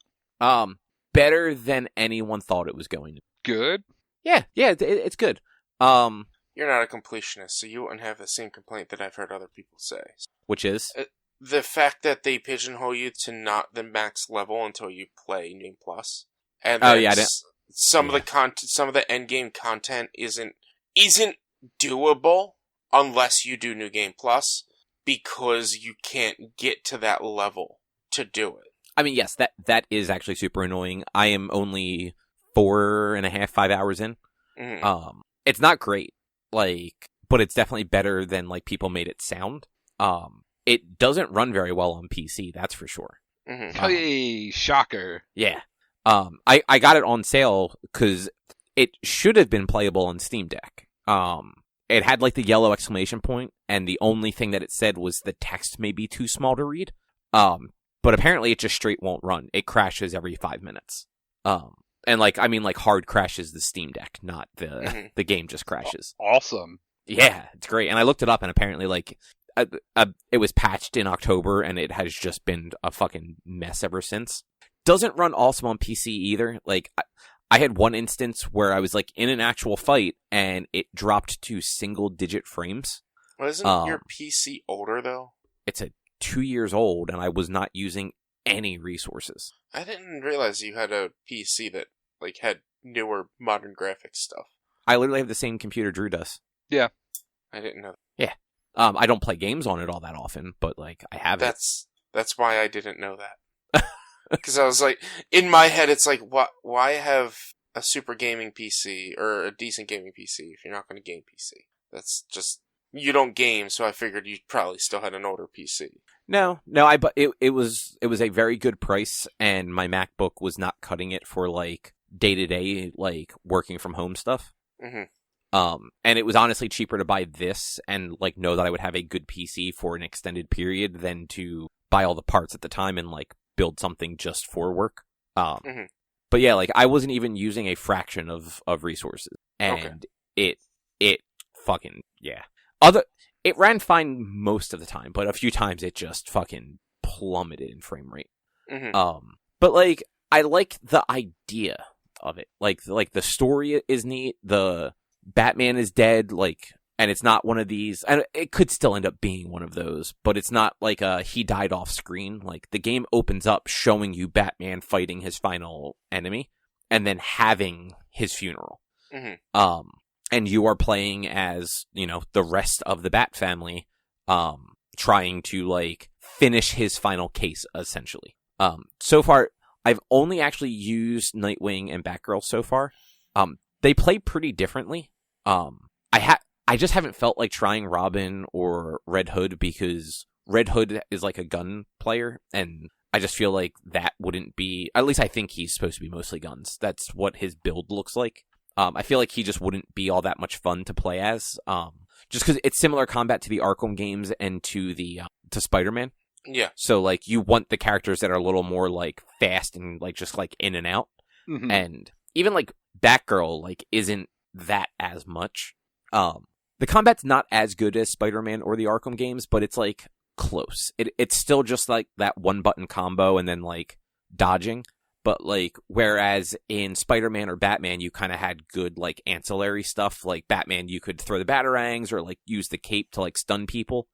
Better than anyone thought it was going to be. Good? Yeah, it's good. You're not a completionist, so you wouldn't have the same complaint that I've heard other people say. Which is? The fact that they pigeonhole you to not the max level until you play Game Plus. And some of the end game content isn't doable unless you do New Game Plus, because you can't get to that level to do it. I mean, yes, that is actually super annoying. I am only 4.5, 5 hours in. Mm-hmm. It's not great, like, but it's definitely better than, like, people made it sound. It doesn't run very well on PC, that's for sure. Mm-hmm. Hey, shocker. Yeah. I got it on sale because it should have been playable on Steam Deck. It had, like, the yellow exclamation point, and the only thing that it said was the text may be too small to read. But apparently it just straight won't run. It crashes every 5 minutes. And, like, I mean, like, hard crashes the Steam Deck, not the game just crashes. Awesome. Yeah, it's great. And I looked it up, and apparently, like, it was patched in October, and it has just been a fucking mess ever since. Doesn't run awesome on PC either. Like, I had one instance where I was, like, in an actual fight, and it dropped to single-digit frames. Well, isn't your PC older, though? It's 2 years old, and I was not using any resources. I didn't realize you had a PC that, like, had newer modern graphics stuff. I literally have the same computer Drew does. Yeah. I didn't know that. Yeah. I don't play games on it all that often, but, like, I have it. That's why I didn't know that. Because I was like, in my head, it's like, why have a super gaming PC or a decent gaming PC if you're not going to game PC? That's just, you don't game, so I figured you probably still had an older PC. No, but it was a very good price, and my MacBook was not cutting it for, like, day-to-day, like, working from home stuff. Mm-hmm. And it was honestly cheaper to buy this and, like, know that I would have a good PC for an extended period than to buy all the parts at the time and, like, build something just for work. Mm-hmm. But yeah, like, I wasn't even using a fraction of resources. And it fucking, yeah. It ran fine most of the time, but a few times it just fucking plummeted in frame rate. Mm-hmm. But, like, I like the idea of it. Like the story is neat. The Batman is dead, like, and it's not one of these, and it could still end up being one of those, but it's not like he died off screen. Like, the game opens up showing you Batman fighting his final enemy, and then having his funeral. Mm-hmm. And you are playing as, you know, the rest of the Bat family, trying to, like, finish his final case, essentially. So far, I've only actually used Nightwing and Batgirl so far. They play pretty differently. I just haven't felt like trying Robin or Red Hood because Red Hood is like a gun player, and I just feel like that wouldn't be, at least I think he's supposed to be mostly guns. That's what his build looks like. I feel like he just wouldn't be all that much fun to play as. just because it's similar combat to the Arkham games and to the to Spider-Man. Yeah. So like you want the characters that are a little more like fast and like just like in and out, and even like Batgirl like isn't that as much. The combat's not as good as Spider-Man or the Arkham games, but it's like close. It's still just like that one button combo and then like dodging. But like whereas in Spider-Man or Batman, you kind of had good like ancillary stuff. Like Batman, you could throw the batarangs or like use the cape to like stun people.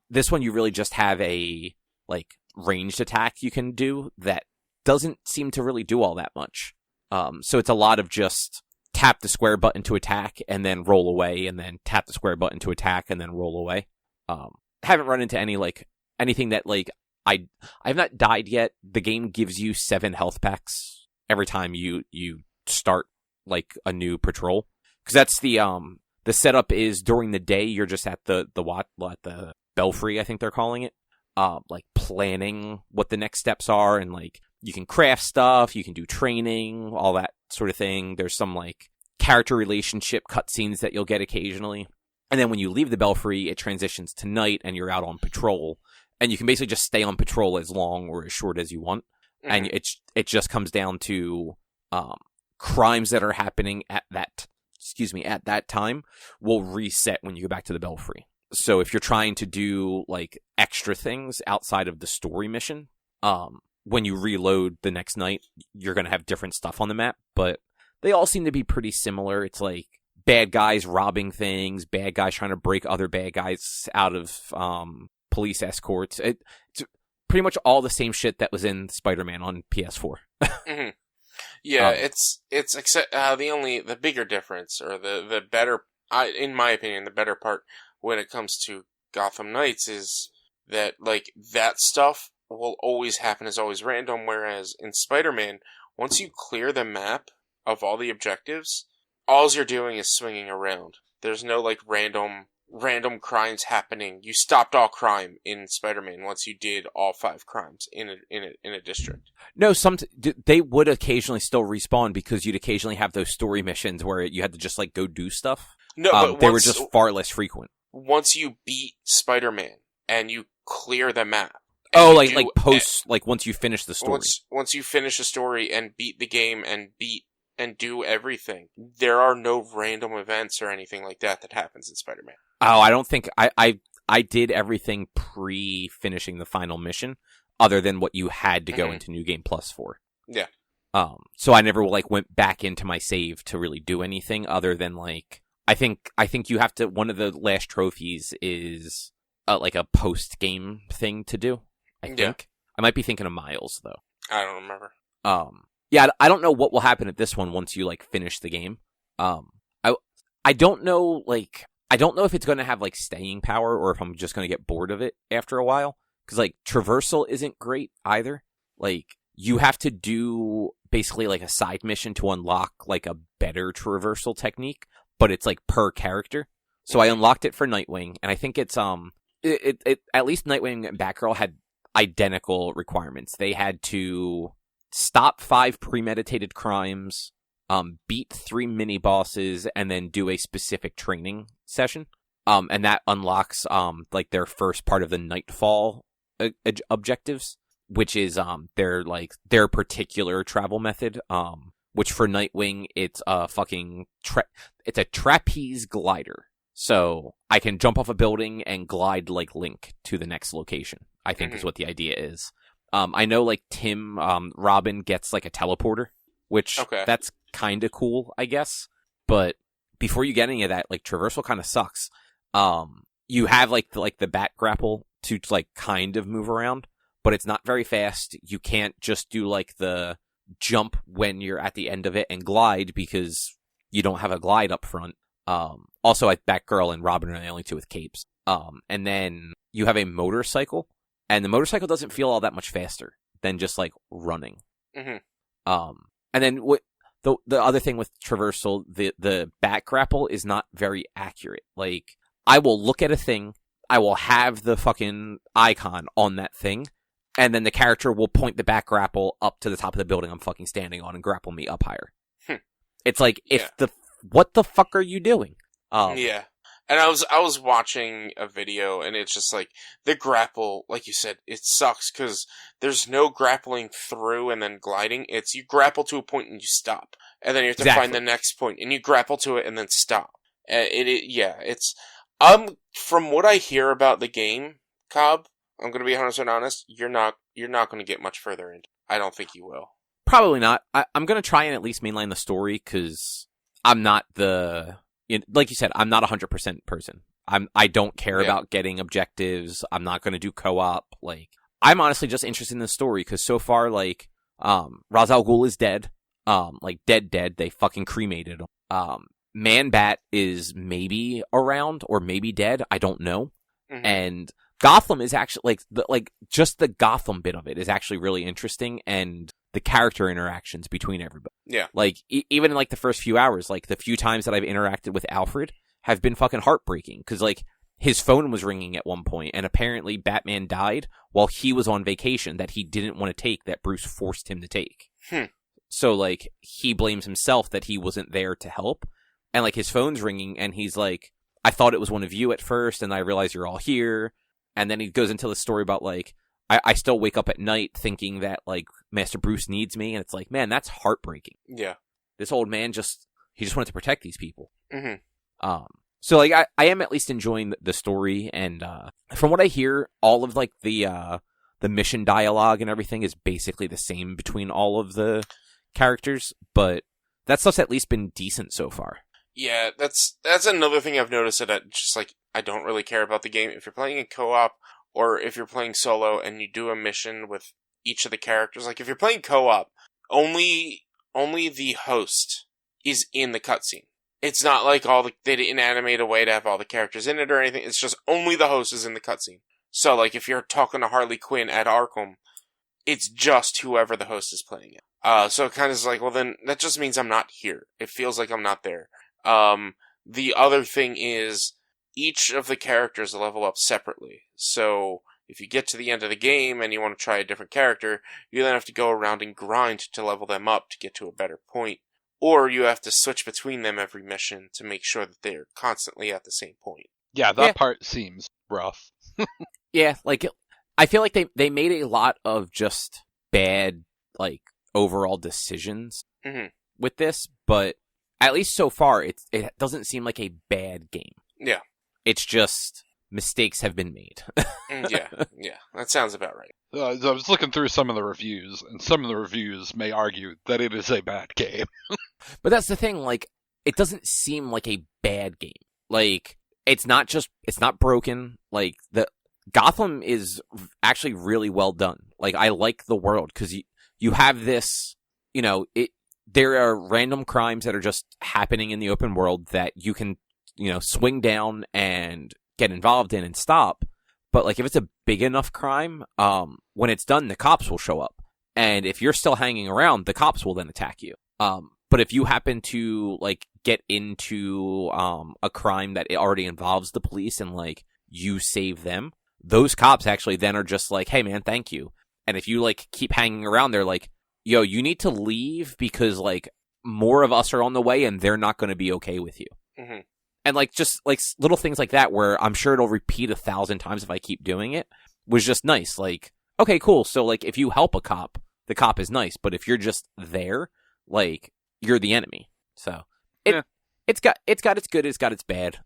This one you really just have a like ranged attack you can do that doesn't seem to really do all that much. So it's a lot of just tap the square button to attack and then roll away, and then tap the square button to attack and then roll away. Haven't run into anything that like I have not died yet. The game gives you 7 health packs every time you start like a new patrol, because that's the setup is during the day you're just at the Belfry, I think they're calling it, like planning what the next steps are, and like you can craft stuff, you can do training, all that sort of thing. There's some like character relationship cutscenes that you'll get occasionally. And then when you leave the Belfry, it transitions to night and you're out on patrol. And you can basically just stay on patrol as long or as short as you want. And it just comes down to crimes that are happening at that time will reset when you go back to the Belfry. So if you're trying to do like extra things outside of the story mission, when you reload the next night, you're going to have different stuff on the map, but they all seem to be pretty similar. It's like bad guys robbing things, bad guys trying to break other bad guys out of police escorts. It's pretty much all the same shit that was in Spider-Man on PS4. Yeah, it's except the bigger difference, or the better, in my opinion, the better part when it comes to Gotham Knights is that like that stuff will always happen, is always random, whereas in Spider-Man, once you clear the map of all the objectives, all you're doing is swinging around. There's no like random crimes happening. You stopped all crime in Spider-Man once you did all 5 crimes in a district. No, they would occasionally still respawn, because you'd occasionally have those story missions where you had to just like go do stuff. No, but they were just far less frequent. Once you beat Spider-Man and you clear the map. Oh, like once you finish the story. Once you finish the story and beat the game and do everything, there are no random events or anything like that happens in Spider-Man. Oh, I don't think I did everything pre-finishing the final mission, other than what you had to go into New Game Plus for. Yeah. So I never like went back into my save to really do anything other than like I think you have to. One of the last trophies is like a post-game thing to do. I think. Yeah. I might be thinking of Miles though. I don't remember. Yeah, I don't know what will happen at this one once you like finish the game. I don't know, like I don't know if it's going to have like staying power or if I'm just going to get bored of it after a while, because like traversal isn't great either. Like you have to do basically like a side mission to unlock like a better traversal technique, but it's like per character. So I unlocked it for Nightwing, and I think it's it at least Nightwing and Batgirl had identical requirements. They had to stop 5 premeditated crimes, beat 3 mini bosses, and then do a specific training session. And that unlocks like their first part of the Nightfall objectives, which is their particular travel method. Which for Nightwing, it's a fucking it's a trapeze glider. So I can jump off a building and glide like Link to the next location, I think is what the idea is. I know like Robin gets like a teleporter, which that's kind of cool, I guess. But before you get any of that, like traversal kind of sucks. You have like the bat grapple to like kind of move around, but it's not very fast. You can't just do like the jump when you're at the end of it and glide, because you don't have a glide up front. Also, like Batgirl and Robin are the only 2 with capes. And then you have a motorcycle, and the motorcycle doesn't feel all that much faster than just like running. And then the other thing with traversal, the bat grapple is not very accurate. Like I will look at a thing, I will have the fucking icon on that thing, and then the character will point the bat grapple up to the top of the building I'm fucking standing on and grapple me up higher. It's like, what the fuck are you doing? Yeah. And I was watching a video, and it's just like, the grapple, like you said, it sucks, because there's no grappling through and then gliding. It's you grapple to a point and you stop. And then you have to find the next point, and you grapple to it and then stop. It's... from what I hear about the game, Cobb, I'm gonna be 100% honest, you're not gonna get much further into it. I don't think you will. Probably not. I'm gonna try and at least mainline the story, because I'm not like you said, I'm not 100% person. I don't care about getting objectives. I'm not going to do co-op. Like, I'm honestly just interested in the story, because so far, like, Ra's al Ghul is dead. Like, dead. They fucking cremated him. Man-Bat is maybe around, or maybe dead. I don't know. Mm-hmm. And Gotham is actually, just the Gotham bit of it is actually really interesting, and the character interactions between everybody. Yeah. Like, even in, like, the first few hours, like, the few times that I've interacted with Alfred have been fucking heartbreaking. Because, like, his phone was ringing at one point, and apparently Batman died while he was on vacation that he didn't want to take, that Bruce forced him to take. So, like, he blames himself that he wasn't there to help. And, like, his phone's ringing, and he's like, I thought it was one of you at first, and I realized you're all here. And then he goes into the story about, like, I still wake up at night thinking that, like, Master Bruce needs me, and it's like, man, that's heartbreaking. Yeah. This old man just wanted to protect these people. Mm-hmm. So, like, I am at least enjoying the story, and from what I hear, all of, like, the mission dialogue and everything is basically the same between all of the characters, but that stuff's at least been decent so far. Yeah, that's another thing I've noticed, that just, like, I don't really care about the game. If you're playing in co-op, or if you're playing solo and you do a mission with each of the characters, like, if you're playing co-op, only the host is in the cutscene. It's not like they didn't animate a way to have all the characters in it or anything. It's just only the host is in the cutscene. So, like, if you're talking to Harley Quinn at Arkham, it's just whoever the host is playing it. So it kind of is like, well, then that just means I'm not here. It feels like I'm not there. The other thing is, each of the characters level up separately. So if you get to the end of the game and you want to try a different character, you then have to go around and grind to level them up to get to a better point. Or you have to switch between them every mission to make sure that they're constantly at the same point. Yeah, that part seems rough. Yeah, like, I feel like they made a lot of just bad, like, overall decisions with this, but at least so far, it doesn't seem like a bad game. Yeah. It's just mistakes have been made. Yeah, that sounds about right. I was looking through some of the reviews, and some of the reviews may argue that it is a bad game. But that's the thing, like, it doesn't seem like a bad game. Like, it's not broken. Like, the Gotham is actually really well done. Like, I like the world, because you have this, you know, there are random crimes that are just happening in the open world that you can, you know, swing down and get involved in and stop. But, like, if it's a big enough crime, when it's done, the cops will show up. And if you're still hanging around, the cops will then attack you. But if you happen to, like, get into a crime that already involves the police and, like, you save them, those cops actually then are just like, hey, man, thank you. And if you, like, keep hanging around, they're like, yo, you need to leave because, like, more of us are on the way and they're not going to be okay with you. Mm-hmm. And, like, just, like, little things like that where I'm sure it'll repeat 1,000 times if I keep doing it was just nice. Like, okay, cool. So, like, if you help a cop, the cop is nice. But if you're just there, like, you're the enemy. So, it's got its good, it's got its bad.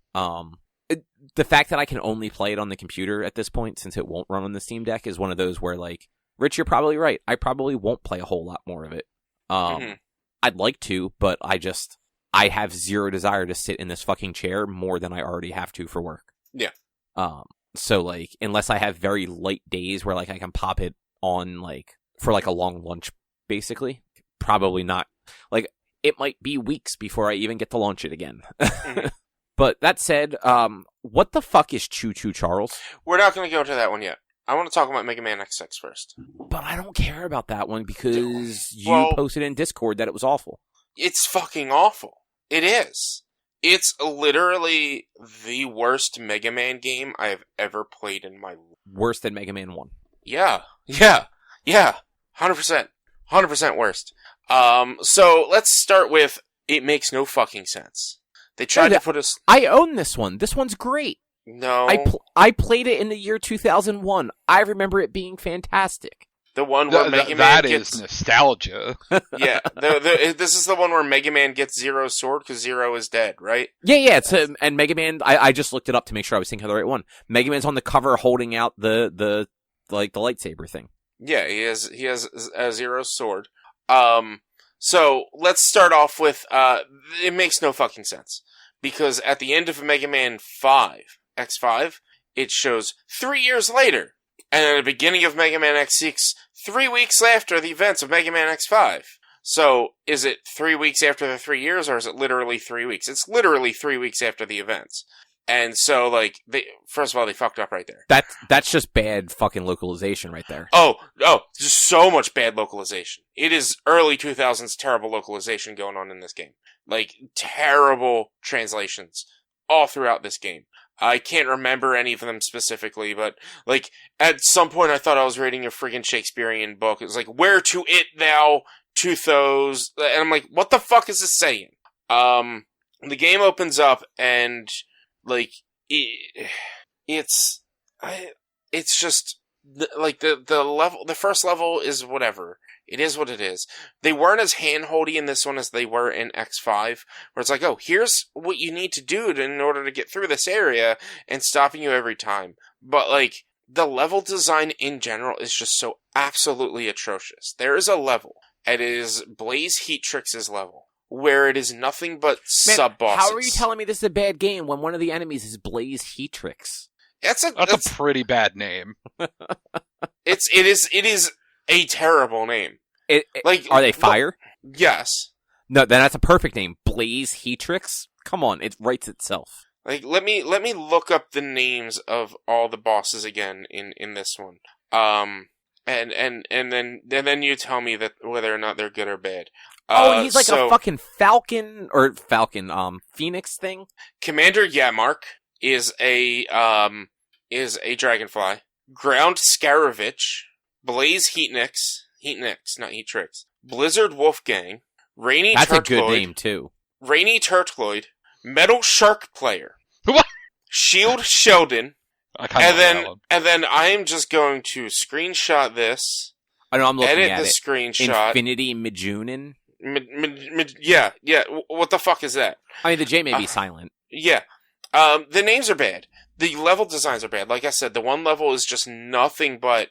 The fact that I can only play it on the computer at this point, since it won't run on the Steam Deck, is one of those where, like, Rich, you're probably right. I probably won't play a whole lot more of it. I'd like to, but I have zero desire to sit in this fucking chair more than I already have to for work. Yeah. So, like, unless I have very light days where, like, I can pop it on, like, for, like, a long lunch, basically, probably not. Like, it might be weeks before I even get to launch it again. But that said, what the fuck is Choo Choo Charles? We're not going to go to that one yet. I want to talk about Mega Man XX first. But I don't care about that one because you posted in Discord that it was awful. It's fucking awful. It is. It's literally the worst Mega Man game I have ever played in my life. Worse than Mega Man 1. Yeah. 100%. 100% worst. So let's start with, it makes no fucking sense. They tried to put us. I own this one. This one's great. No, I played it in the year 2001. I remember it being fantastic. The one where Mega Man that gets... is nostalgia. Yeah, this is the one where Mega Man gets Zero's sword because Zero is dead, right? Yeah. And Mega Man, I just looked it up to make sure I was thinking of the right one. Mega Man's on the cover holding out the lightsaber thing. Yeah, he has Zero's sword. So let's start off with it makes no fucking sense because at the end of Mega Man 5 X5, it shows 3 years later. And at the beginning of Mega Man X6, 3 weeks after the events of Mega Man X5. So, is it 3 weeks after the 3 years, or is it literally 3 weeks? It's literally 3 weeks after the events. And so, like, first of all, they fucked up right there. That's just bad fucking localization right there. Oh, just so much bad localization. It is early 2000s terrible localization going on in this game. Like, terrible translations all throughout this game. I can't remember any of them specifically, but, like, at some point I thought I was reading a friggin' Shakespearean book. It was like, where to it thou, to those, and I'm like, what the fuck is this saying? The game opens up, and, like, it's just, like, the level, the first level is whatever. It is what it is. They weren't as hand-holdy in this one as they were in X5, where it's like, oh, here's what you need to do in order to get through this area, and stopping you every time. But, like, the level design in general is just so absolutely atrocious. There is a level, and it is Blaze Heatrix's level, where it is nothing but sub-bosses. How are you telling me this is a bad game when one of the enemies is Blaze Heatrix? That's a pretty bad name. It is a terrible name. Are they fire? Yes. No, then that's a perfect name. Blaze Heatrix? Come on, it writes itself. Like, let me look up the names of all the bosses again in this one. And then you tell me that whether or not they're good or bad. He's like a fucking Phoenix thing? Commander Yamark is a dragonfly. Ground Scaravich. Blaze Heatnix, not Heatrix. Blizzard Wolfgang, Rainy That's Turtloid, a good name, too. Rainy Turtloid, Metal Shark Player, What? Shield Sheldon, and then I am just going to screenshot this. I know I'm looking edit at the it. Screenshot. Infinity Majunin? Yeah. What the fuck is that? I mean, the J may be silent. Yeah. The names are bad. The level designs are bad. Like I said, the one level is just nothing but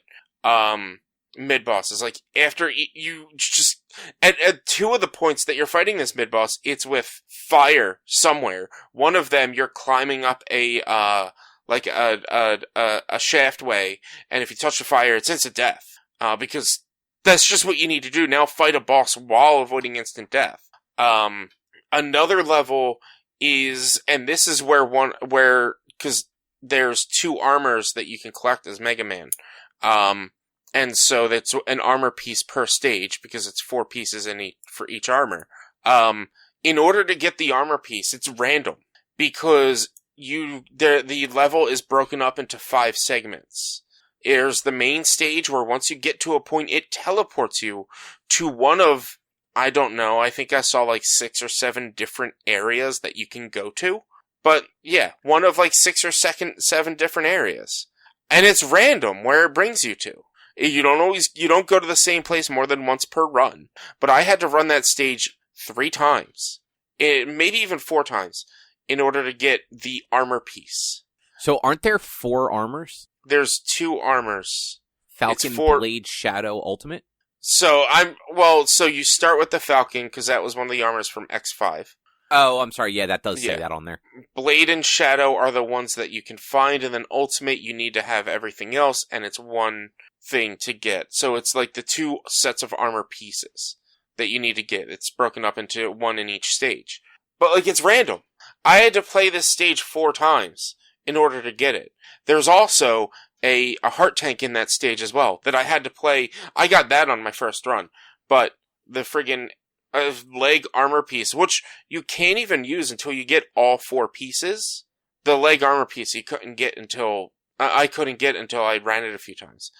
mid-bosses. Like, after you just... At two of the points that you're fighting this mid-boss, it's with fire somewhere. One of them, you're climbing up a shaft way, and if you touch the fire, it's instant death. Because that's just what you need to do. Now fight a boss while avoiding instant death. Another level is... And this is because there's 2 armors that you can collect as Mega Man. And so that's an armor piece per stage, because it's 4 pieces for each armor. In order to get the armor piece, it's random, because the level is broken up into 5 segments. There's the main stage, where once you get to a point, it teleports you to one of, I don't know, I think I saw like 6 or 7 different areas that you can go to. But yeah, one of like 6 or 7 different areas. And it's random where it brings you to. You don't go to the same place more than once per run. But I had to run that stage 3 times. Maybe even 4 times. In order to get the armor piece. So aren't there 4 armors? There's 2 armors. Falcon, Blade, Shadow, Ultimate? So you start with the Falcon, because that was one of the armors from X5. Oh, I'm sorry. Yeah, that does say that on there. Blade and Shadow are the ones that you can find, and then Ultimate, you need to have everything else, and it's one thing to get. So it's like the 2 sets of armor pieces that you need to get. It's broken up into 1 in each stage. But, like, it's random. I had to play this stage 4 times in order to get it. There's also a heart tank in that stage as well that I had to play. I got that on my first run, but the friggin' leg armor piece, which you can't even use until you get all 4 pieces. The leg armor piece you couldn't get until I couldn't get until I ran it a few times.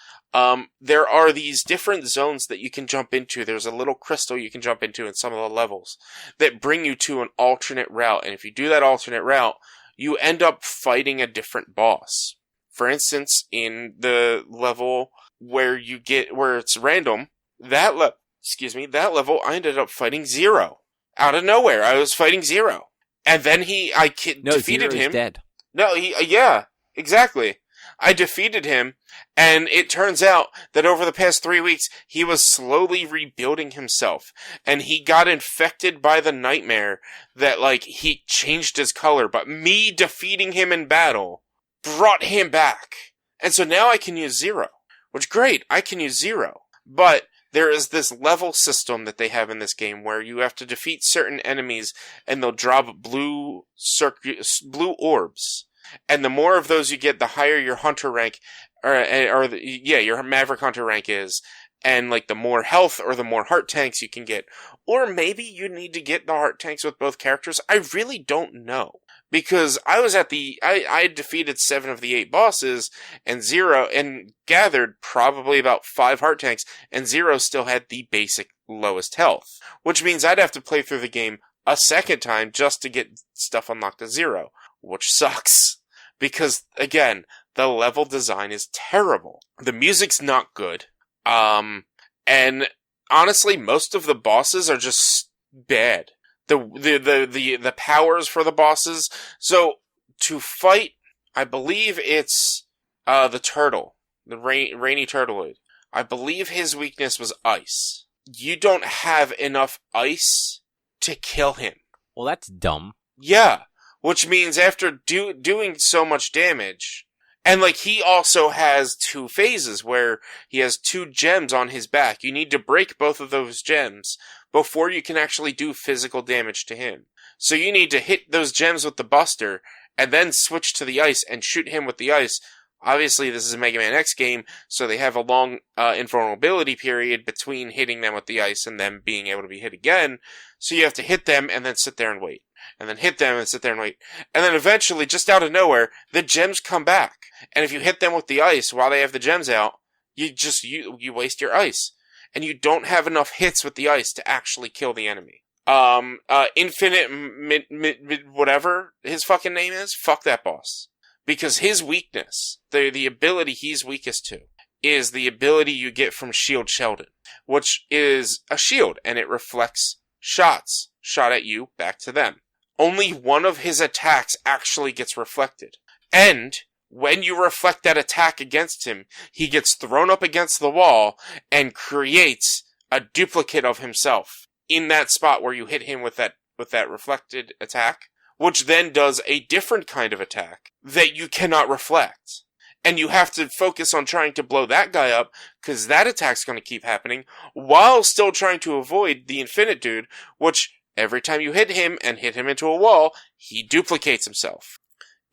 There are these different zones that you can jump into. There's a little crystal you can jump into in some of the levels that bring you to an alternate route. And if you do that alternate route, you end up fighting a different boss. For instance, in the level where it's random, that level, I ended up fighting Zero. Out of nowhere, I was fighting Zero. And then defeated him. Dead. No, yeah, exactly. I defeated him, and it turns out that over the past 3 weeks, he was slowly rebuilding himself, and he got infected by the nightmare that, he changed his color, but me defeating him in battle brought him back. And so now I can use Zero, which, great, I can use Zero. But there is this level system that they have in this game where you have to defeat certain enemies, and they'll drop blue orbs. And the more of those you get, the higher your hunter rank, your Maverick Hunter rank is, and the more health or the more heart tanks you can get. Or maybe you need to get the heart tanks with both characters. I really don't know. Because I was I defeated 7 of the 8 bosses, and gathered probably about 5 heart tanks, and Zero still had the basic lowest health. Which means I'd have to play through the game a second time just to get stuff unlocked to Zero. Which sucks. Because, again, the level design is terrible. The music's not good. And honestly, most of the bosses are just bad. The powers for the bosses. So, to fight, I believe it's, the turtle. The rainy turtleoid. I believe his weakness was ice. You don't have enough ice to kill him. Well, that's dumb. Yeah. Which means after doing so much damage, and he also has 2 phases where he has 2 gems on his back. You need to break both of those gems before you can actually do physical damage to him. So you need to hit those gems with the Buster, and then switch to the ice and shoot him with the ice. Obviously, this is a Mega Man X game, so they have a long invulnerability period between hitting them with the ice and them being able to be hit again. So you have to hit them and then sit there and wait. And then hit them and sit there and wait. And then eventually, just out of nowhere, the gems come back. And if you hit them with the ice while they have the gems out, you waste your ice. And you don't have enough hits with the ice to actually kill the enemy. Infinite whatever his fucking name is, fuck that boss. Because his weakness, the ability he's weakest to, is the ability you get from Shield Sheldon, which is a shield, and it reflects shots shot at you back to them. Only one of his attacks actually gets reflected. And when you reflect that attack against him, he gets thrown up against the wall and creates a duplicate of himself in that spot where you hit him with that reflected attack, which then does a different kind of attack that you cannot reflect. And you have to focus on trying to blow that guy up, because that attack's going to keep happening, while still trying to avoid the Infinite Dude, which every time you hit him and hit him into a wall, he duplicates himself.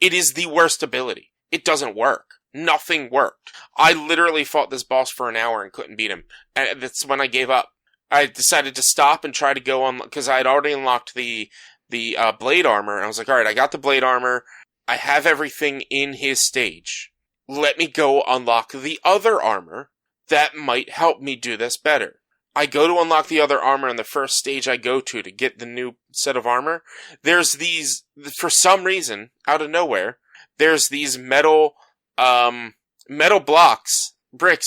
It is the worst ability. It doesn't work. Nothing worked. I literally fought this boss for an hour and couldn't beat him. And that's when I gave up. I decided to stop and try to go on, because I had already unlocked the blade armor, and I was like, alright, I got the blade armor. I have everything in his stage. Let me go unlock the other armor. That might help me do this better. I go to unlock the other armor in the first stage I go to get the new set of armor. There's these, for some reason, out of nowhere, there's these metal bricks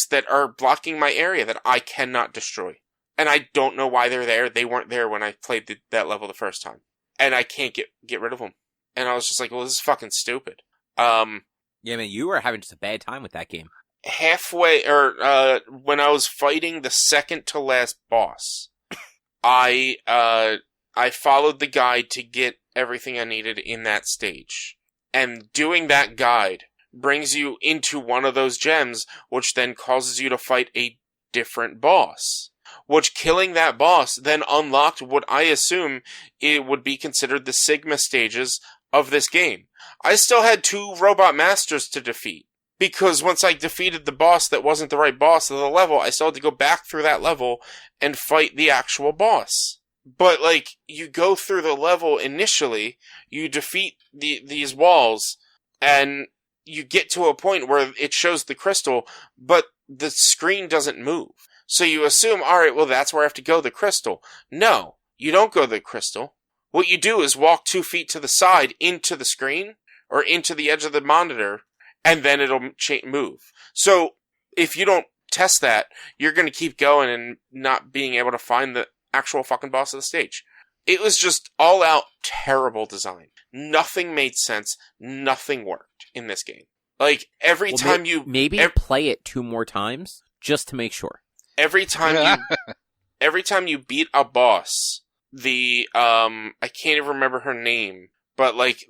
that are blocking my area that I cannot destroy. And I don't know why they're there. They weren't there when I played that level the first time. And I can't get rid of them. And I was just like, well, this is fucking stupid. Yeah, man, you were having just a bad time with that game. Halfway, when I was fighting the second to last boss, I followed the guide to get everything I needed in that stage. And doing that guide brings you into one of those gems, which then causes you to fight a different boss. Which, killing that boss then unlocked what I assume it would be considered the Sigma stages of this game. I still had 2 robot masters to defeat. Because once I defeated the boss that wasn't the right boss of the level, I still had to go back through that level and fight the actual boss. But, you go through the level initially, you defeat these walls, and you get to a point where it shows the crystal, but the screen doesn't move. So you assume, alright, well that's where I have to go, the crystal. No, you don't go to the crystal. What you do is walk 2 feet to the side into the screen, or into the edge of the monitor, and then it'll move. So, if you don't test that, you're gonna keep going and not being able to find the actual fucking boss of the stage. It was just all out terrible design. Nothing made sense. Nothing worked in this game. Like, every time you... Maybe play it 2 more times, just to make sure. Every time you beat a boss, I can't even remember her name, but like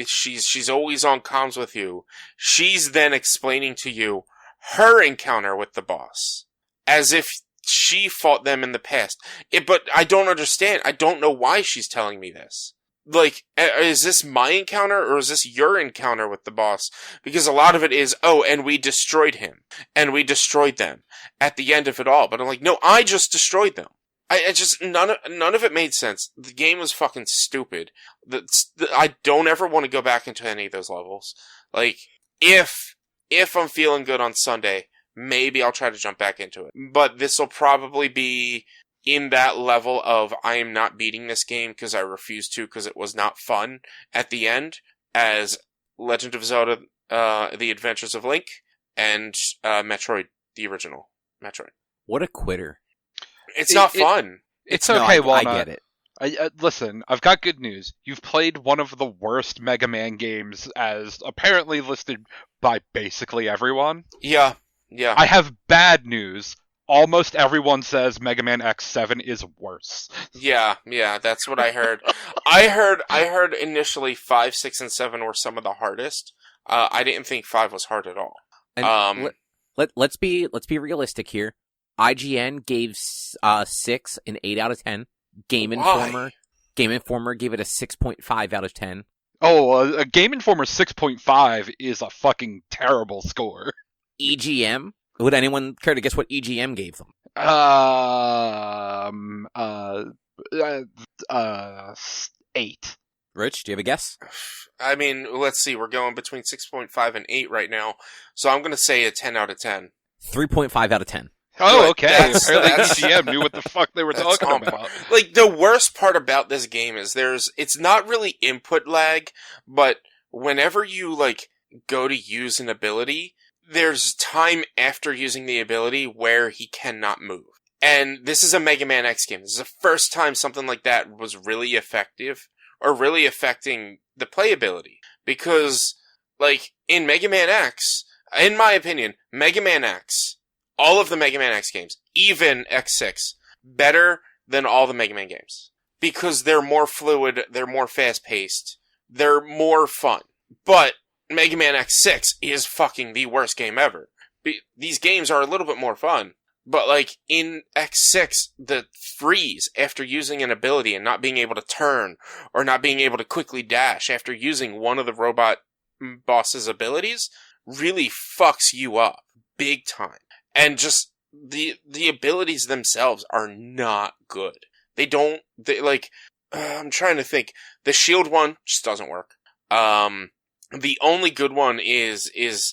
she's always on comms with you. She's then explaining to you her encounter with the boss, as if she fought them in the past. But I don't understand. I don't know why she's telling me this. Like, is this my encounter, or is this your encounter with the boss? Because a lot of it is, and we destroyed him. And we destroyed them. At the end of it all. But I'm like, no, I just destroyed them. I just, none of it made sense. The game was fucking stupid. I don't ever want to go back into any of those levels. Like, if I'm feeling good on Sunday, maybe I'll try to jump back into it. But this will probably be in that level of I am not beating this game because I refuse to, because it was not fun at the end, as Legend of Zelda, The Adventures of Link, and Metroid, the original Metroid. What a quitter. It's not fun. It's okay, Walnut. I get it. Listen, I've got good news. You've played one of the worst Mega Man games, as apparently listed by basically everyone. Yeah. I have bad news. Almost everyone says Mega Man X7 is worse. Yeah, that's what I heard. I heard initially 5, 6, and 7 were some of the hardest. I didn't think 5 was hard at all. And let's be realistic here. IGN gave 6 an 8 out of 10. Game Informer gave it a 6.5 out of 10. Oh, a Game Informer 6.5 is a fucking terrible score. EGM? Would anyone care to guess what EGM gave them? 8. Rich, do you have a guess? I mean, let's see. We're going between 6.5 and 8 right now. So I'm going to say a 10 out of 10. 3.5 out of 10. Oh, okay. Apparently EGM knew what the fuck they were talking about. Like, the worst part about this game is it's not really input lag, but whenever you, like, go to use an ability, there's time after using the ability where he cannot move. And this is a Mega Man X game. This is the first time something like that was really effective, or really affecting the playability. Because, like, in Mega Man X, in my opinion, Mega Man X, all of the Mega Man X games, even X6, better than all the Mega Man games. Because they're more fluid, they're more fast-paced, they're more fun. But Mega Man X6 is fucking the worst game ever. These games are a little bit more fun, but like in X6, the freeze after using an ability and not being able to turn, or not being able to quickly dash after using one of the robot boss's abilities, really fucks you up big time. And just the abilities themselves are not good. I'm trying to think. The shield one just doesn't work. The only good one is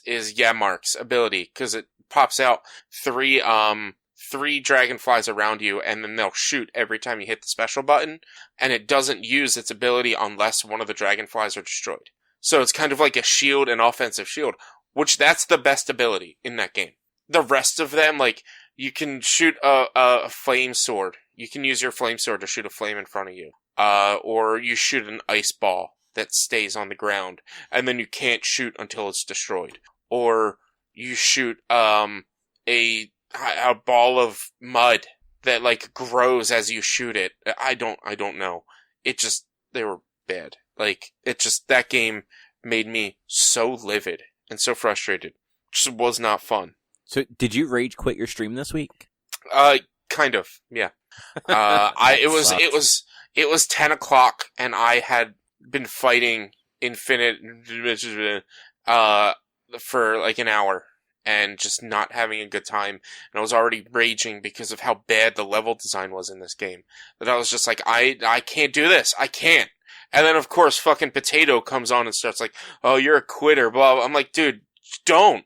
Yamark's ability, because it pops out three dragonflies around you, and then they'll shoot every time you hit the special button, and it doesn't use its ability unless one of the dragonflies are destroyed. So it's kind of like a shield, an offensive shield, which that's the best ability in that game. The rest of them, like, you can shoot a flame sword. You can use your flame sword to shoot a flame in front of you. Or you shoot an ice ball that stays on the ground, and then you can't shoot until it's destroyed. Or you shoot a ball of mud that like grows as you shoot it. I don't know. They were bad. Like, that game made me so livid and so frustrated. It just was not fun. So, did you rage quit your stream this week? Kind of, yeah. It was 10 o'clock, and I had been fighting Infinite for like an hour, and just not having a good time. And I was already raging because of how bad the level design was in this game. That I was just like, I can't do this. I can't. And then, of course, fucking Potato comes on and starts like, oh, you're a quitter, blah, blah. I'm like, dude, don't,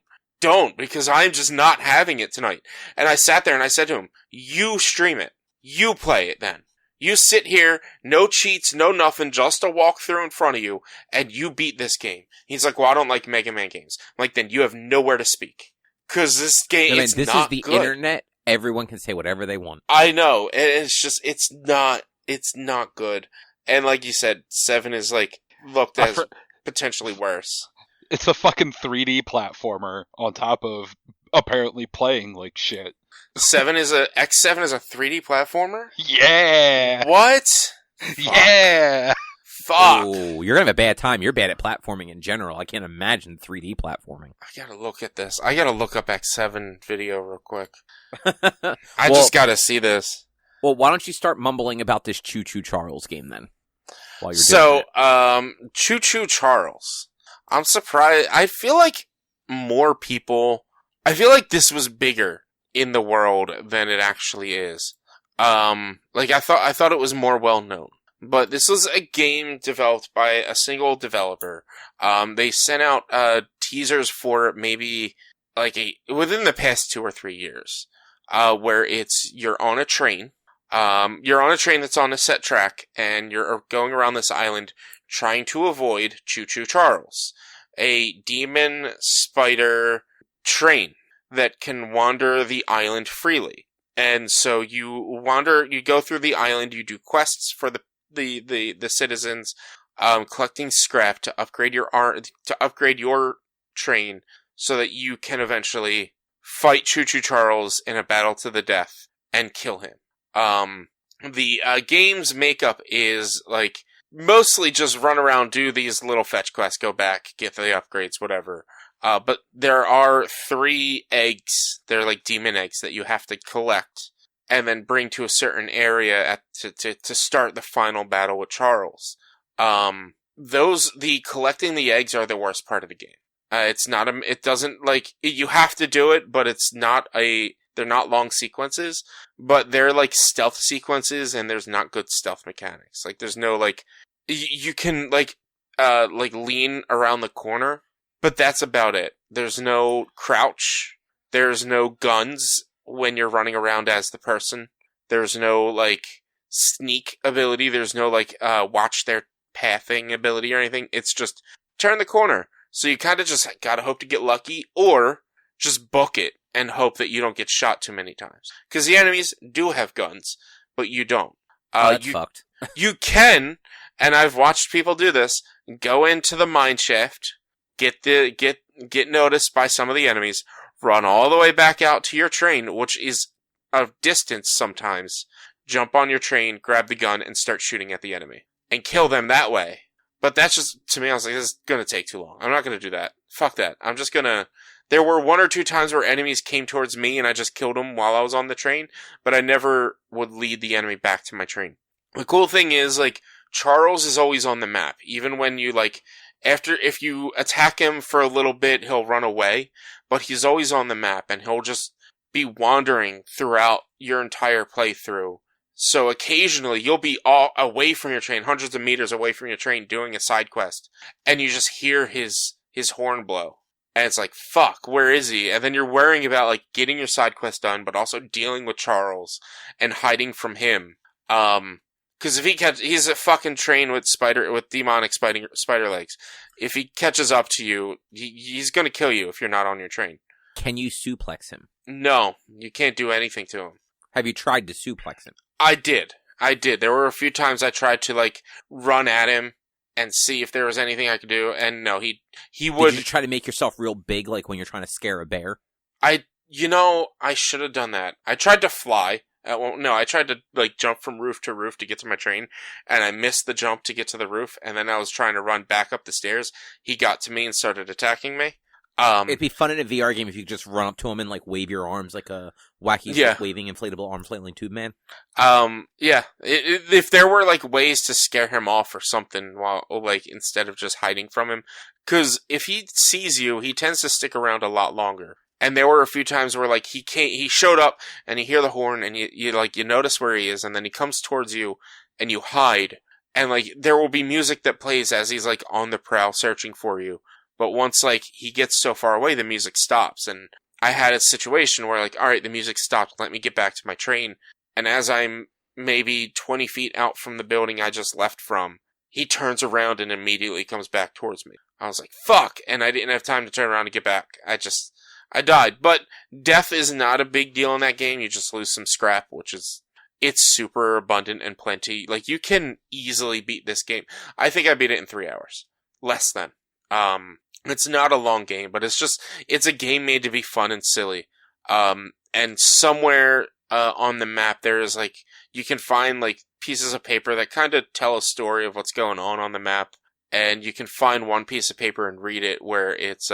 because I'm just not having it tonight. And I sat there and I said to him, you stream it. You play it then. You sit here, no cheats, no nothing, just a walkthrough in front of you, and you beat this game. He's like, well, I don't like Mega Man games. I'm like, then you have nowhere to speak. Because this game is not good. This is the internet. Everyone can say whatever they want. I know. It's just, it's not good. And like you said, 7 is like, looked as potentially worse. It's a fucking 3D platformer on top of apparently playing like shit. X7 is a 3D platformer? Yeah! What? Yeah! Fuck! Oh, you're gonna have a bad time. You're bad at platforming in general. I can't imagine 3D platforming. I gotta look at this. I gotta look up X7 video real quick. I just gotta see this. Well, why don't you start mumbling about this Choo Choo Charles game then? While you're doing it. Choo Choo Charles. I'm surprised. I feel like this was bigger in the world than it actually is. I thought it was more well known. But this was a game developed by a single developer. They sent out teasers for maybe within the past 2 or 3 years, where you're on a train. You're on a train that's on a set track, and you're going around this island trying to avoid Choo Choo Charles, a demon spider train that can wander the island freely. And so you go through the island, you do quests for the citizens, collecting scrap to upgrade your train so that you can eventually fight Choo Choo Charles in a battle to the death and kill him. The game's makeup is like mostly just run around, do these little fetch quests, go back, get the upgrades, whatever. But there are 3 eggs. They're like demon eggs that you have to collect and then bring to a certain area to start the final battle with Charles. Collecting the eggs are the worst part of the game. You have to do it, but they're not long sequences, but they're like stealth sequences, and there's not good stealth mechanics. Like there's no you can lean around the corner, but that's about it. There's no crouch. There's no guns when you're running around as the person. There's no sneak ability. There's no watch their pathing ability or anything. It's just turn the corner. So you kind of just gotta hope to get lucky, or just book it and hope that you don't get shot too many times. Because the enemies do have guns, but you don't. That's fucked. You can, and I've watched people do this, go into the mine shaft, get noticed by some of the enemies, run all the way back out to your train, which is a distance sometimes, jump on your train, grab the gun, and start shooting at the enemy. And kill them that way. But that's just, to me, I was like, this is gonna take too long. I'm not gonna do that. Fuck that. I'm just gonna... There were 1 or 2 times where enemies came towards me and I just killed them while I was on the train, but I never would lead the enemy back to my train. The cool thing is, Charles is always on the map. Even when you, if you attack him for a little bit, he'll run away, but he's always on the map, and he'll just be wandering throughout your entire playthrough. So occasionally, you'll be all away from your train, hundreds of meters away from your train, doing a side quest, and you just hear his horn blow. And it's like, fuck, where is he? And then you're worrying about, getting your side quest done, but also dealing with Charles and hiding from him. Because if he's a fucking train with demonic spider legs. If he catches up to you, he's gonna kill you if you're not on your train. Can you suplex him? No, you can't do anything to him. Have you tried to suplex him? I did. There were a few times I tried to, run at him and see if there was anything I could do, and no, he would... Did you try to make yourself real big, like when you're trying to scare a bear? I should have done that. I tried to fly. I tried to, jump from roof to roof to get to my train, and I missed the jump to get to the roof, and then I was trying to run back up the stairs. He got to me and started attacking me. It'd be fun in a VR game if you could just run up to him and wave your arms like a wacky waving inflatable arm flailing tube man. Yeah. If there were ways to scare him off or something, while instead of just hiding from him, because if he sees you, he tends to stick around a lot longer. And there were a few times where he showed up and you hear the horn and you notice where he is, and then he comes towards you and you hide, And, like, there will be music that plays as he's, like, on the prowl searching for you. But once, like, he gets so far away, the music stops. And I had a situation where, like, alright, the music stopped, let me get back to my train. And as I'm maybe 20 feet out from the building I just left from, he turns around and immediately comes back towards me. I was like, fuck! And I didn't have time to turn around and get back. I died. But death is not a big deal in that game. You just lose some scrap, it's super abundant and plenty. Like, you can easily beat this game. I think I beat it in 3 hours. Less than. It's not a long game, but it's a game made to be fun and silly. And somewhere, on the map there is, like, you can find, like, pieces of paper that kind of tell a story of what's going on the map. And you can find one piece of paper and read it where it's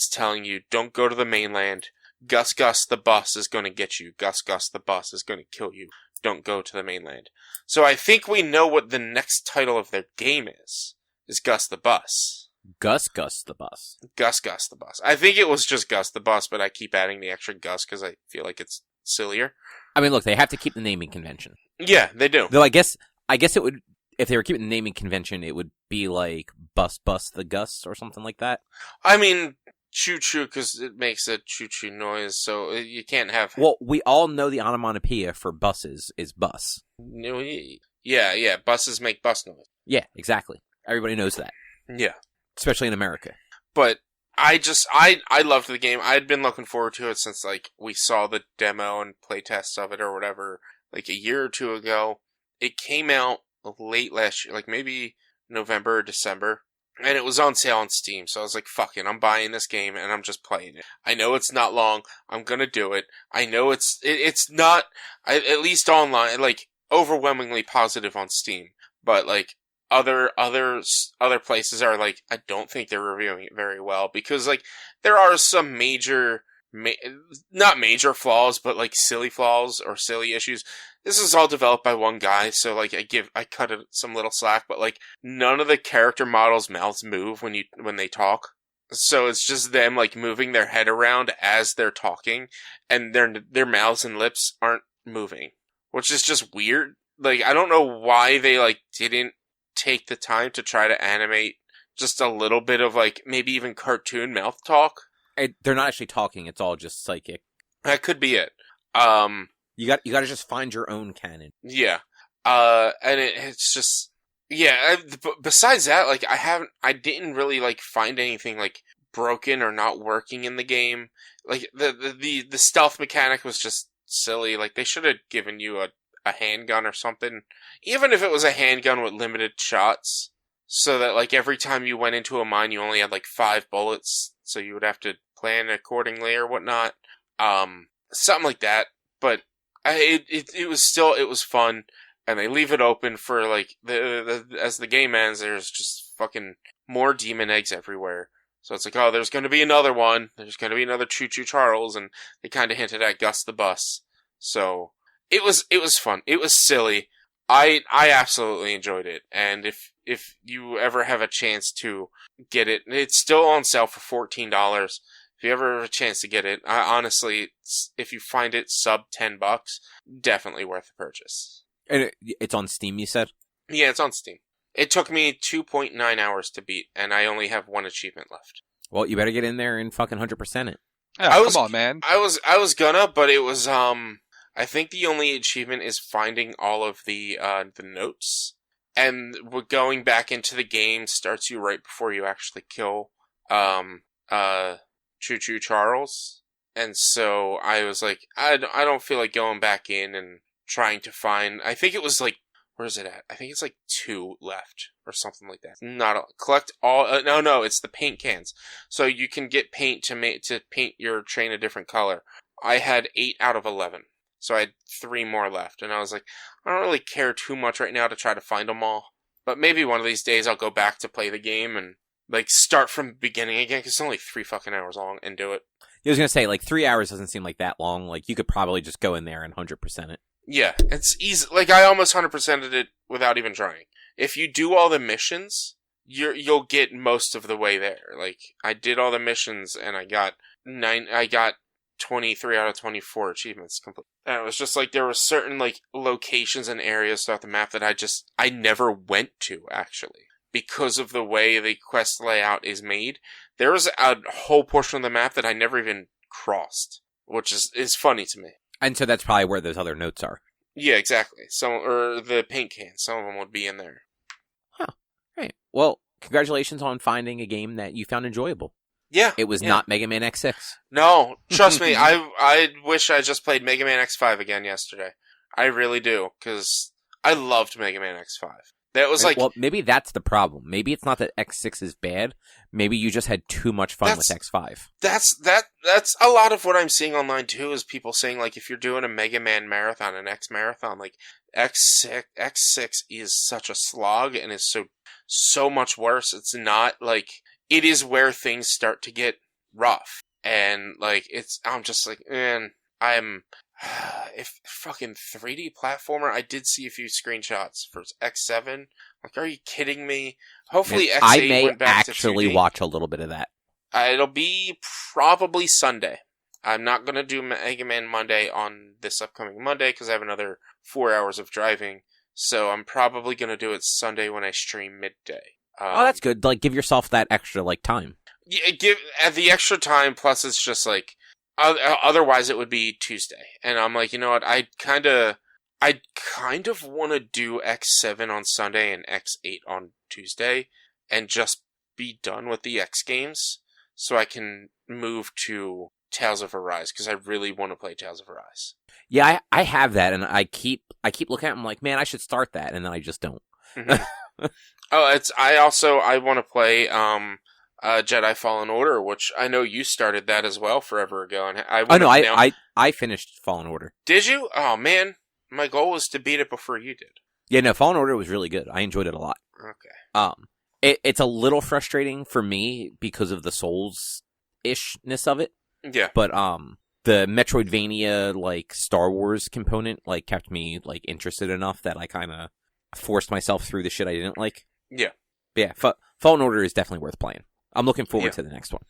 telling you, don't go to the mainland. Gus the bus is going to get you. Gus the bus is going to kill you. Don't go to the mainland. So I think we know what the next title of their game is Gus the bus. Gus the bus. Gus the bus. I think it was just Gus the bus, but I keep adding the extra Gus because I feel like it's sillier. I mean, look, they have to keep the naming convention. Yeah, they do. Though I guess it would, if they were keeping the naming convention, it would be like Bus the Gus or something like that. I mean, choo-choo, because it makes a choo-choo noise, so you can't have... Well, we all know the onomatopoeia for buses is bus. Yeah, buses make bus noise. Yeah, exactly. Everybody knows that. Yeah. Especially in America. But I loved the game. I had been looking forward to it since, like, we saw the demo and playtests of it or whatever, like, a year or two ago. It came out late last year, like, maybe November or December. And it was on sale on Steam, so I was like, fuck it, I'm buying this game, and I'm just playing it. I know it's not long, I'm gonna do it. I know it's not, at least online, like, overwhelmingly positive on Steam. But, like, other places are like, I don't think they're reviewing it very well, because, like, there are some not major flaws, but, like, silly flaws or silly issues. This is all developed by one guy, so, like, I cut it some little slack, but, like, none of the character models' mouths move when they talk. So it's just them, like, moving their head around as they're talking, and their mouths and lips aren't moving, which is just weird. Like, I don't know why they, like, didn't take the time to try to animate just a little bit of, like, maybe even cartoon mouth talk. They're not actually talking, it's all just psychic. That could be it. You got to just find your own canon. Yeah. And it's just, yeah, besides that, like, I didn't really, like, find anything, like, broken or not working in the game. Like, the stealth mechanic was just silly. Like, they should have given you a handgun or something. Even if it was a handgun with limited shots. So that, like, every time you went into a mine, you only had, like, 5 bullets. So you would have to plan accordingly or whatnot. Something like that. But it was fun, and they leave it open for, like, as the game ends, there's just fucking more demon eggs everywhere. So it's like, oh, there's going to be another one. There's going to be another Choo Choo Charles, and they kind of hinted at Gus the bus. So it was fun. It was silly. I absolutely enjoyed it, and if you ever have a chance to get it, it's still on sale for $14. If you ever have a chance to get it, honestly, if you find it sub $10, definitely worth the purchase. And it's on Steam, you said? Yeah, it's on Steam. It took me 2.9 hours to beat, and I only have one achievement left. Well, you better get in there and fucking 100% it. Yeah, come on, man. I was gonna, but it was, I think the only achievement is finding all of the notes. And going back into the game starts you right before you actually kill, Choo Choo Charles. And so I was like, I don't feel like going back in and trying to find, I think it was like, where is it at? I think it's like 2 left or something like that. Collect all, no, it's the paint cans. So you can get paint to paint your train a different color. I had 8 out of 11. So I had 3 more left. And I was like, I don't really care too much right now to try to find them all. But maybe one of these days I'll go back to play the game and, like, start from the beginning again, because it's only 3 fucking hours long, and do it. I was going to say, like, 3 hours doesn't seem like that long. Like, you could probably just go in there and 100% it. Yeah, it's easy. Like, I almost 100%ed it without even trying. If you do all the missions, you'll get most of the way there. Like, I did all the missions, and I got 23 out of 24 achievements complete. And it was just like there were certain like locations and areas throughout the map that I never went to, actually, because of the way the quest layout is made. There was a whole portion of the map that I never even crossed, which is funny to me. And so that's probably where those other notes are. Yeah, exactly. Or the paint cans. Some of them would be in there. Huh. Right. Well, congratulations on finding a game that you found enjoyable. Yeah. It was not Mega Man X6. No, trust me, I wish I just played Mega Man X5 again yesterday. I really do, because I loved Mega Man X5. That was like... Well, maybe that's the problem. Maybe it's not that X6 is bad. Maybe you just had too much fun with X5. That's a lot of what I'm seeing online, too, is people saying, like, if you're doing a Mega Man marathon, an X marathon, like, X6 is such a slog and is so much worse. It's not, like... It is where things start to get rough. And, like, I'm just like, man, if fucking 3D platformer, I did see a few screenshots for X7. Like, are you kidding me? Hopefully X8 went back to 2D. I may actually watch a little bit of that. It'll be probably Sunday. I'm not going to do Mega Man Monday on this upcoming Monday because I have another 4 hours of driving. So I'm probably going to do it Sunday when I stream midday. That's good. Like, give yourself that extra, like, time. Yeah, give the extra time, plus it's just, like, otherwise it would be Tuesday. And I'm like, you know what, I kind of want to do X7 on Sunday and X8 on Tuesday, and just be done with the X games, so I can move to Tales of Arise, because I really want to play Tales of Arise. Yeah, I have that, and I keep looking at it, I'm like, man, I should start that, and then I just don't. Mm-hmm. I want to play Jedi Fallen Order, which I know you started that as well forever ago. And I finished Fallen Order. Did you? Oh man, my goal was to beat it before you did. Yeah, no, Fallen Order was really good. I enjoyed it a lot. Okay. It's a little frustrating for me because of the Souls-ishness of it. Yeah. But the Metroidvania like Star Wars component like kept me like interested enough that I kind of forced myself through the shit I didn't like. Yeah. Yeah, Fallen Order is definitely worth playing. I'm looking forward to the next one.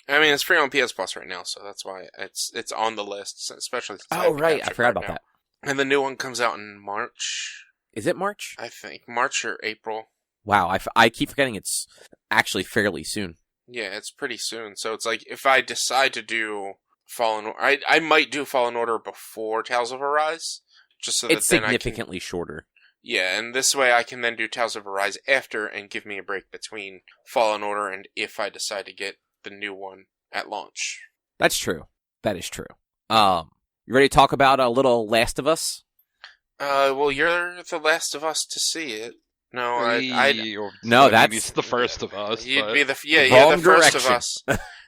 I mean, it's free on PS Plus right now, so that's why it's on the list, especially since I forgot about that. And the new one comes out in March. Is it March? I think. March or April. Wow, I keep forgetting it's actually fairly soon. Yeah, it's pretty soon. So it's like, if I decide to do Fallen Order, I might do Fallen Order before Tales of Arise, just so that it's significantly shorter. Yeah, and this way I can then do Tales of Arise after and give me a break between Fallen Order and if I decide to get the new one at launch. That's true. That is true. You ready to talk about a little Last of Us? Well, you're the last of us to see it. No, no, that's the first of us. You'd be you're the first of us.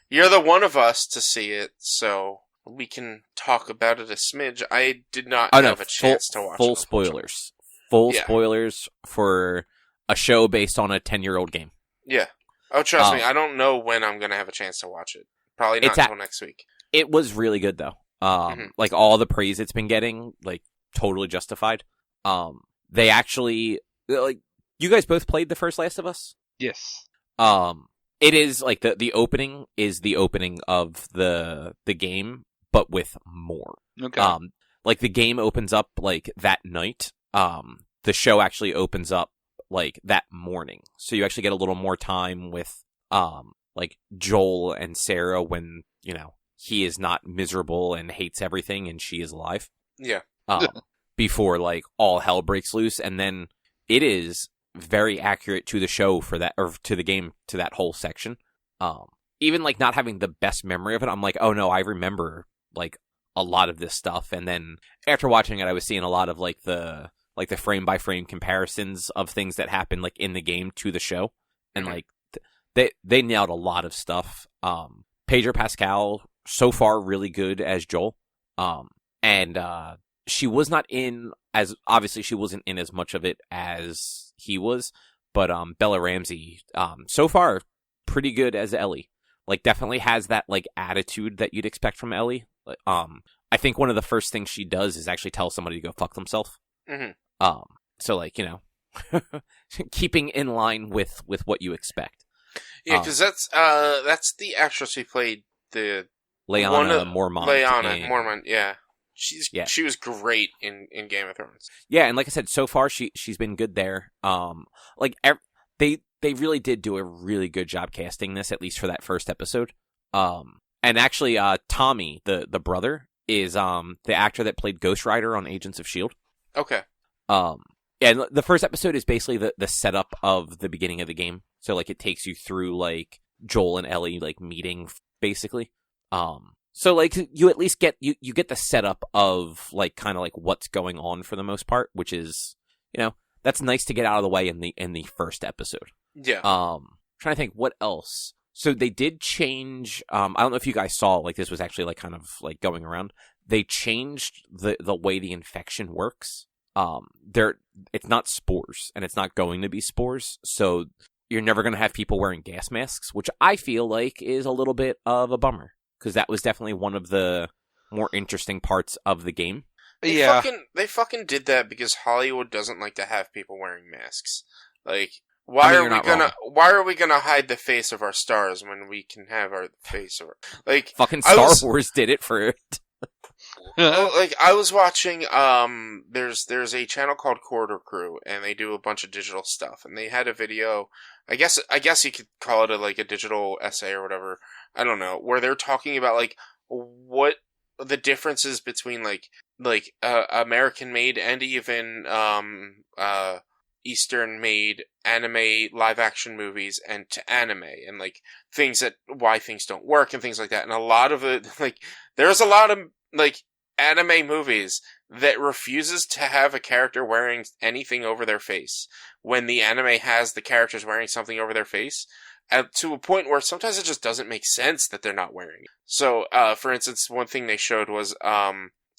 You're the one of us to see it, so we can talk about it a smidge. I did not have a chance to watch it. Full spoilers. Full spoilers for a show based on a 10-year-old game. Yeah. Oh, trust me, I don't know when I'm going to have a chance to watch it. Probably not until next week. It was really good, though. Like, all the praise it's been getting, like, totally justified. They actually, like, you guys both played the first Last of Us? Yes. It is, like, the opening is the opening of the game, but with more. Okay. Like, the game opens up, like, that night. The show actually opens up like that morning. So you actually get a little more time with, like Joel and Sarah when, you know, he is not miserable and hates everything and she is alive. Yeah. Before like all hell breaks loose. And then it is very accurate to the show for that, or to the game, to that whole section. Even like not having the best memory of it, I'm like, oh no, I remember like a lot of this stuff. And then after watching it, I was seeing a lot of like the frame by frame comparisons of things that happen like in the game to the show. And like they nailed a lot of stuff. Pedro Pascal so far really good as Joel. And she was not in as, obviously she wasn't in as much of it as he was, but Bella Ramsey so far pretty good as Ellie. Like definitely has that like attitude that you'd expect from Ellie. I think one of the first things she does is actually tell somebody to go fuck themselves. Mm-hmm. So like, you know, keeping in line with what you expect. Yeah, because that's the actress who played the Lyanna Mormont. Mormont, yeah. She was great in Game of Thrones. Yeah, and like I said, so far she's been good there. They really did do a really good job casting this, at least for that first episode. And actually, Tommy, the brother, is the actor that played Ghost Rider on Agents of S.H.I.E.L.D. Okay. And the first episode is basically the setup of the beginning of the game. So, like, it takes you through, like, Joel and Ellie, like, meeting, basically. So, like, you at least get, you get the setup of, like, kind of, like, what's going on for the most part, which is, that's nice to get out of the way in the first episode. Yeah. Trying to think what else. So they did change, I don't know if you guys saw, like, this was actually, like, kind of, like, going around. They changed the way the infection works. It's not spores, and it's not going to be spores, so you're never going to have people wearing gas masks, which I feel like is a little bit of a bummer, because that was definitely one of the more interesting parts of the game. They fucking did that because Hollywood doesn't like to have people wearing masks. Like, why are we gonna hide the face of our stars when we can have our face of our, like, fucking Star Wars did it for it. Like, I was watching, there's a channel called Corridor Crew, and they do a bunch of digital stuff, and they had a video, I guess you could call it a digital essay or whatever, I don't know, where they're talking about, like, what the differences between, like, American-made and even, Eastern-made anime live-action movies and to anime, and, like, why things don't work and things like that, and a lot of it, like, there's a lot of, like, anime movies that refuses to have a character wearing anything over their face when the anime has the characters wearing something over their face, to a point where sometimes it just doesn't make sense that they're not wearing it. So, for instance, one thing they showed was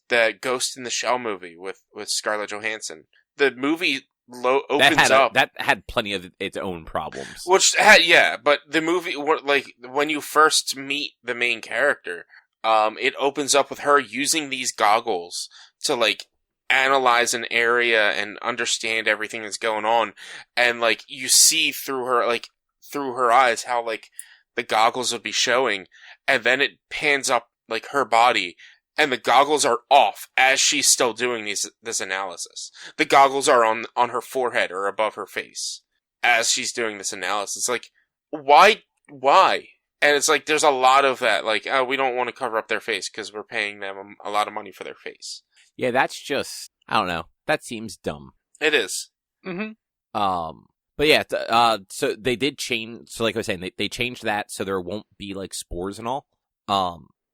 the Ghost in the Shell movie with Scarlett Johansson. The movie opens up. That had plenty of its own problems. But the movie, like, when you first meet the main character, it opens up with her using these goggles to, like, analyze an area and understand everything that's going on. And, like, you see through her eyes how, like, the goggles would be showing. And then it pans up, like, her body, and the goggles are off as she's still doing this analysis. The goggles are on her forehead or above her face as she's doing this analysis. Like, why? And it's like, there's a lot of that. Like, we don't want to cover up their face because we're paying them a lot of money for their face. Yeah, that's just, I don't know. That seems dumb. It is. Mm-hmm. But yeah, so they did change, so like I was saying, they changed that so there won't be, like, spores and all.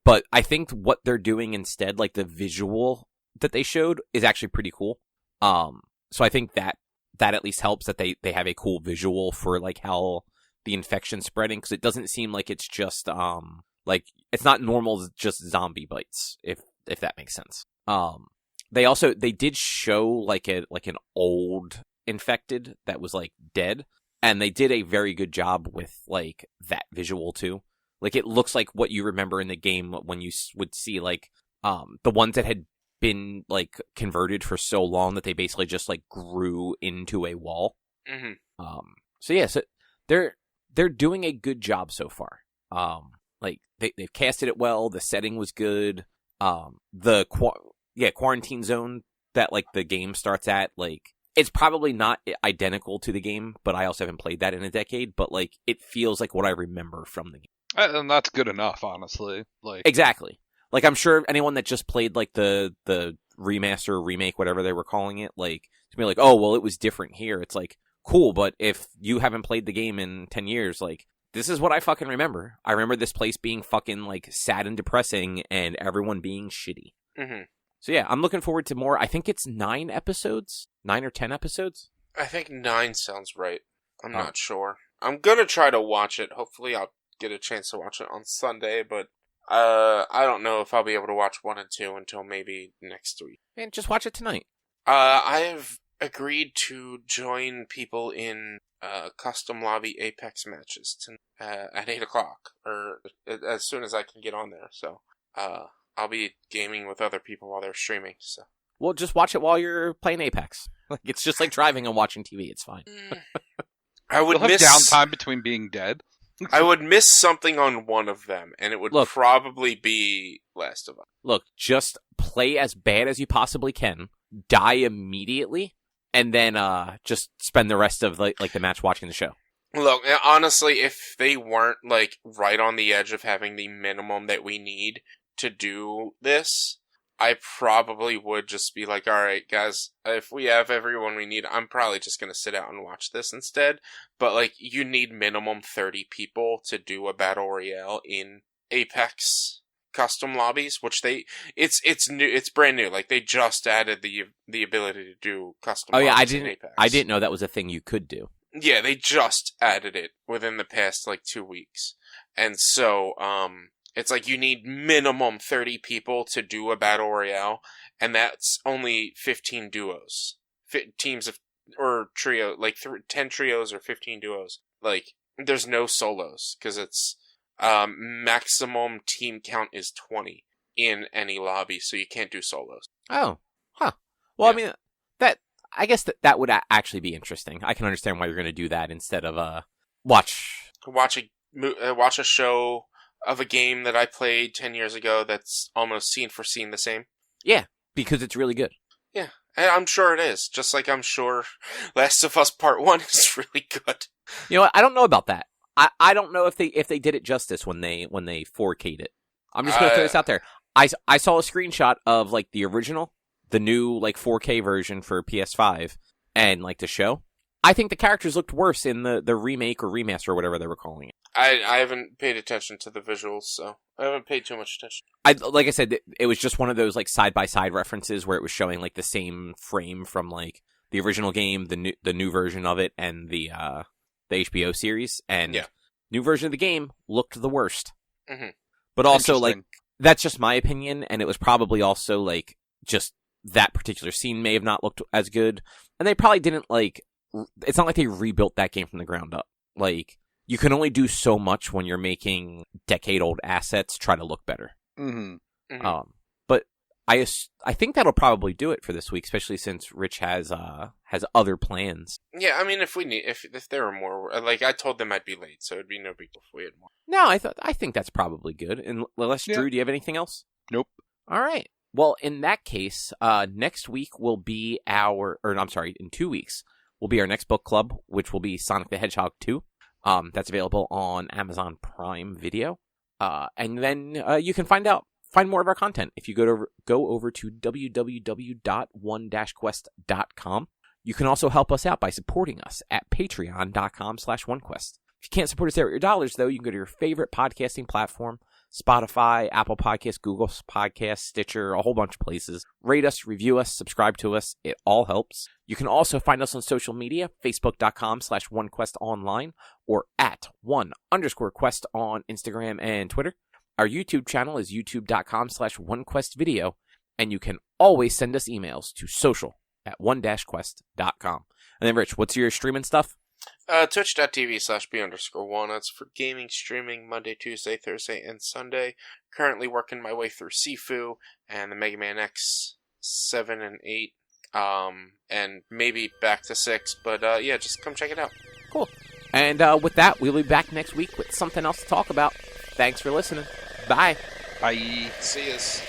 But I think what they're doing instead, like, the visual that they showed is actually pretty cool. So I think that at least helps that they have a cool visual for, like, how the infection's spreading, because it doesn't seem like it's just, like, it's not normal, just zombie bites, if that makes sense. They did show, like, an old infected that was, like, dead, and they did a very good job with, like, that visual, too. Like, it looks like what you remember in the game when you would see, like, the ones that had been, like, converted for so long that they basically just, like, grew into a wall. Mm-hmm. So yeah, so they're doing a good job so far. Like, they've casted it well. The setting was good. The quarantine zone that, like, the game starts at, like, it's probably not identical to the game, but I also haven't played that in a decade. But, like, it feels like what I remember from the game. And that's good enough, honestly. Like, exactly. Like, I'm sure anyone that just played, like, the remaster or remake, whatever they were calling it, like, to be like, oh, well, it was different here. It's like, cool, but if you haven't played the game in 10 years, like, this is what I fucking remember. I remember this place being fucking, like, sad and depressing and everyone being shitty. Mm-hmm. So yeah, I'm looking forward to more. I think it's 9 episodes? 9 or 10 episodes? I think 9 sounds right. I'm not sure. I'm gonna try to watch it. Hopefully I'll get a chance to watch it on Sunday, but I don't know if I'll be able to watch 1 and 2 until maybe next week. Man, just watch it tonight. I have agreed to join people in custom lobby Apex matches at 8 o'clock, or as soon as I can get on there, so I'll be gaming with other people while they're streaming, so. Well, just watch it while you're playing Apex. Like, it's just like driving and watching TV, it's fine. I would You'll have downtime between being dead. I would miss something on one of them, and it would probably be Last of Us. Look, just play as bad as you possibly can, die immediately, and then just spend the rest of like the match watching the show. Look, honestly, if they weren't like right on the edge of having the minimum that we need to do this, I probably would just be like, all right, guys, if we have everyone we need, I'm probably just going to sit out and watch this instead. But, like, you need minimum 30 people to do a Battle Royale in Apex custom lobbies, which it's new, it's brand new. Like, they just added the ability to do custom lobbies in Apex. I didn't know that was a thing you could do. Yeah, they just added it within the past, like, 2 weeks. And so, it's like you need minimum 30 people to do a Battle Royale, and that's only 15 duos. Teams of, or trio, like 10 trios or 15 duos. Like, there's no solos, because it's, maximum team count is 20 in any lobby, so you can't do solos. Oh, huh. Well, yeah. I mean, I guess that would actually be interesting. I can understand why you're going to do that instead of, watch a show of a game that I played 10 years ago that's almost scene for scene the same. Yeah, because it's really good. Yeah, and I'm sure it is. Just like I'm sure Last of Us Part 1 is really good. You know what? I don't know about that. I don't know if they did it justice when they 4K'd it. I'm just going to throw this out there. I saw a screenshot of like the original, the new like 4K version for PS5 and like the show. I think the characters looked worse in the remake or remaster or whatever they were calling it. I haven't paid attention to the visuals, so I haven't paid too much attention. Like I said, it was just one of those like side-by-side references where it was showing like the same frame from like the original game, the new version of it, and the HBO series. And new version of the game looked the worst. Mm-hmm. But also, like, that's just my opinion, and it was probably also like just that particular scene may have not looked as good. And they probably didn't like... It's not like they rebuilt that game from the ground up. Like, you can only do so much when you're making decade-old assets try to look better. Mm-hmm. Mm-hmm. But I think that'll probably do it for this week, especially since Rich has other plans. Yeah, I mean, if there were more, like I told them I'd be late, so it'd be no big deal if we had more. No, I think that's probably good. Unless Drew, do you have anything else? Nope. All right. Well, in that case, next week will be in 2 weeks. Will be our next book club, which will be Sonic the Hedgehog 2. That's available on Amazon Prime Video. And then you can find more of our content if you go over to www.one-quest.com. You can also help us out by supporting us at patreon.com/onequest. If you can't support us there with your dollars, though, you can go to your favorite podcasting platform, Spotify, Apple Podcasts, Google Podcasts, Stitcher, a whole bunch of places. Rate us, review us, subscribe to us. It all helps. You can also find us on social media, facebook.com/onequestonline or at @1_quest on Instagram and Twitter. Our YouTube channel is youtube.com/onequestvideo, and you can always send us emails to social@one-quest.com. And then, Rich, what's your streaming stuff? Twitch.tv/B_1. That's for gaming, streaming, Monday, Tuesday, Thursday, and Sunday. Currently working my way through Sifu and the Mega Man X 7 and 8. And maybe back to 6. But, yeah, just come check it out. Cool. And with that, we'll be back next week with something else to talk about. Thanks for listening. Bye. Bye. See yous.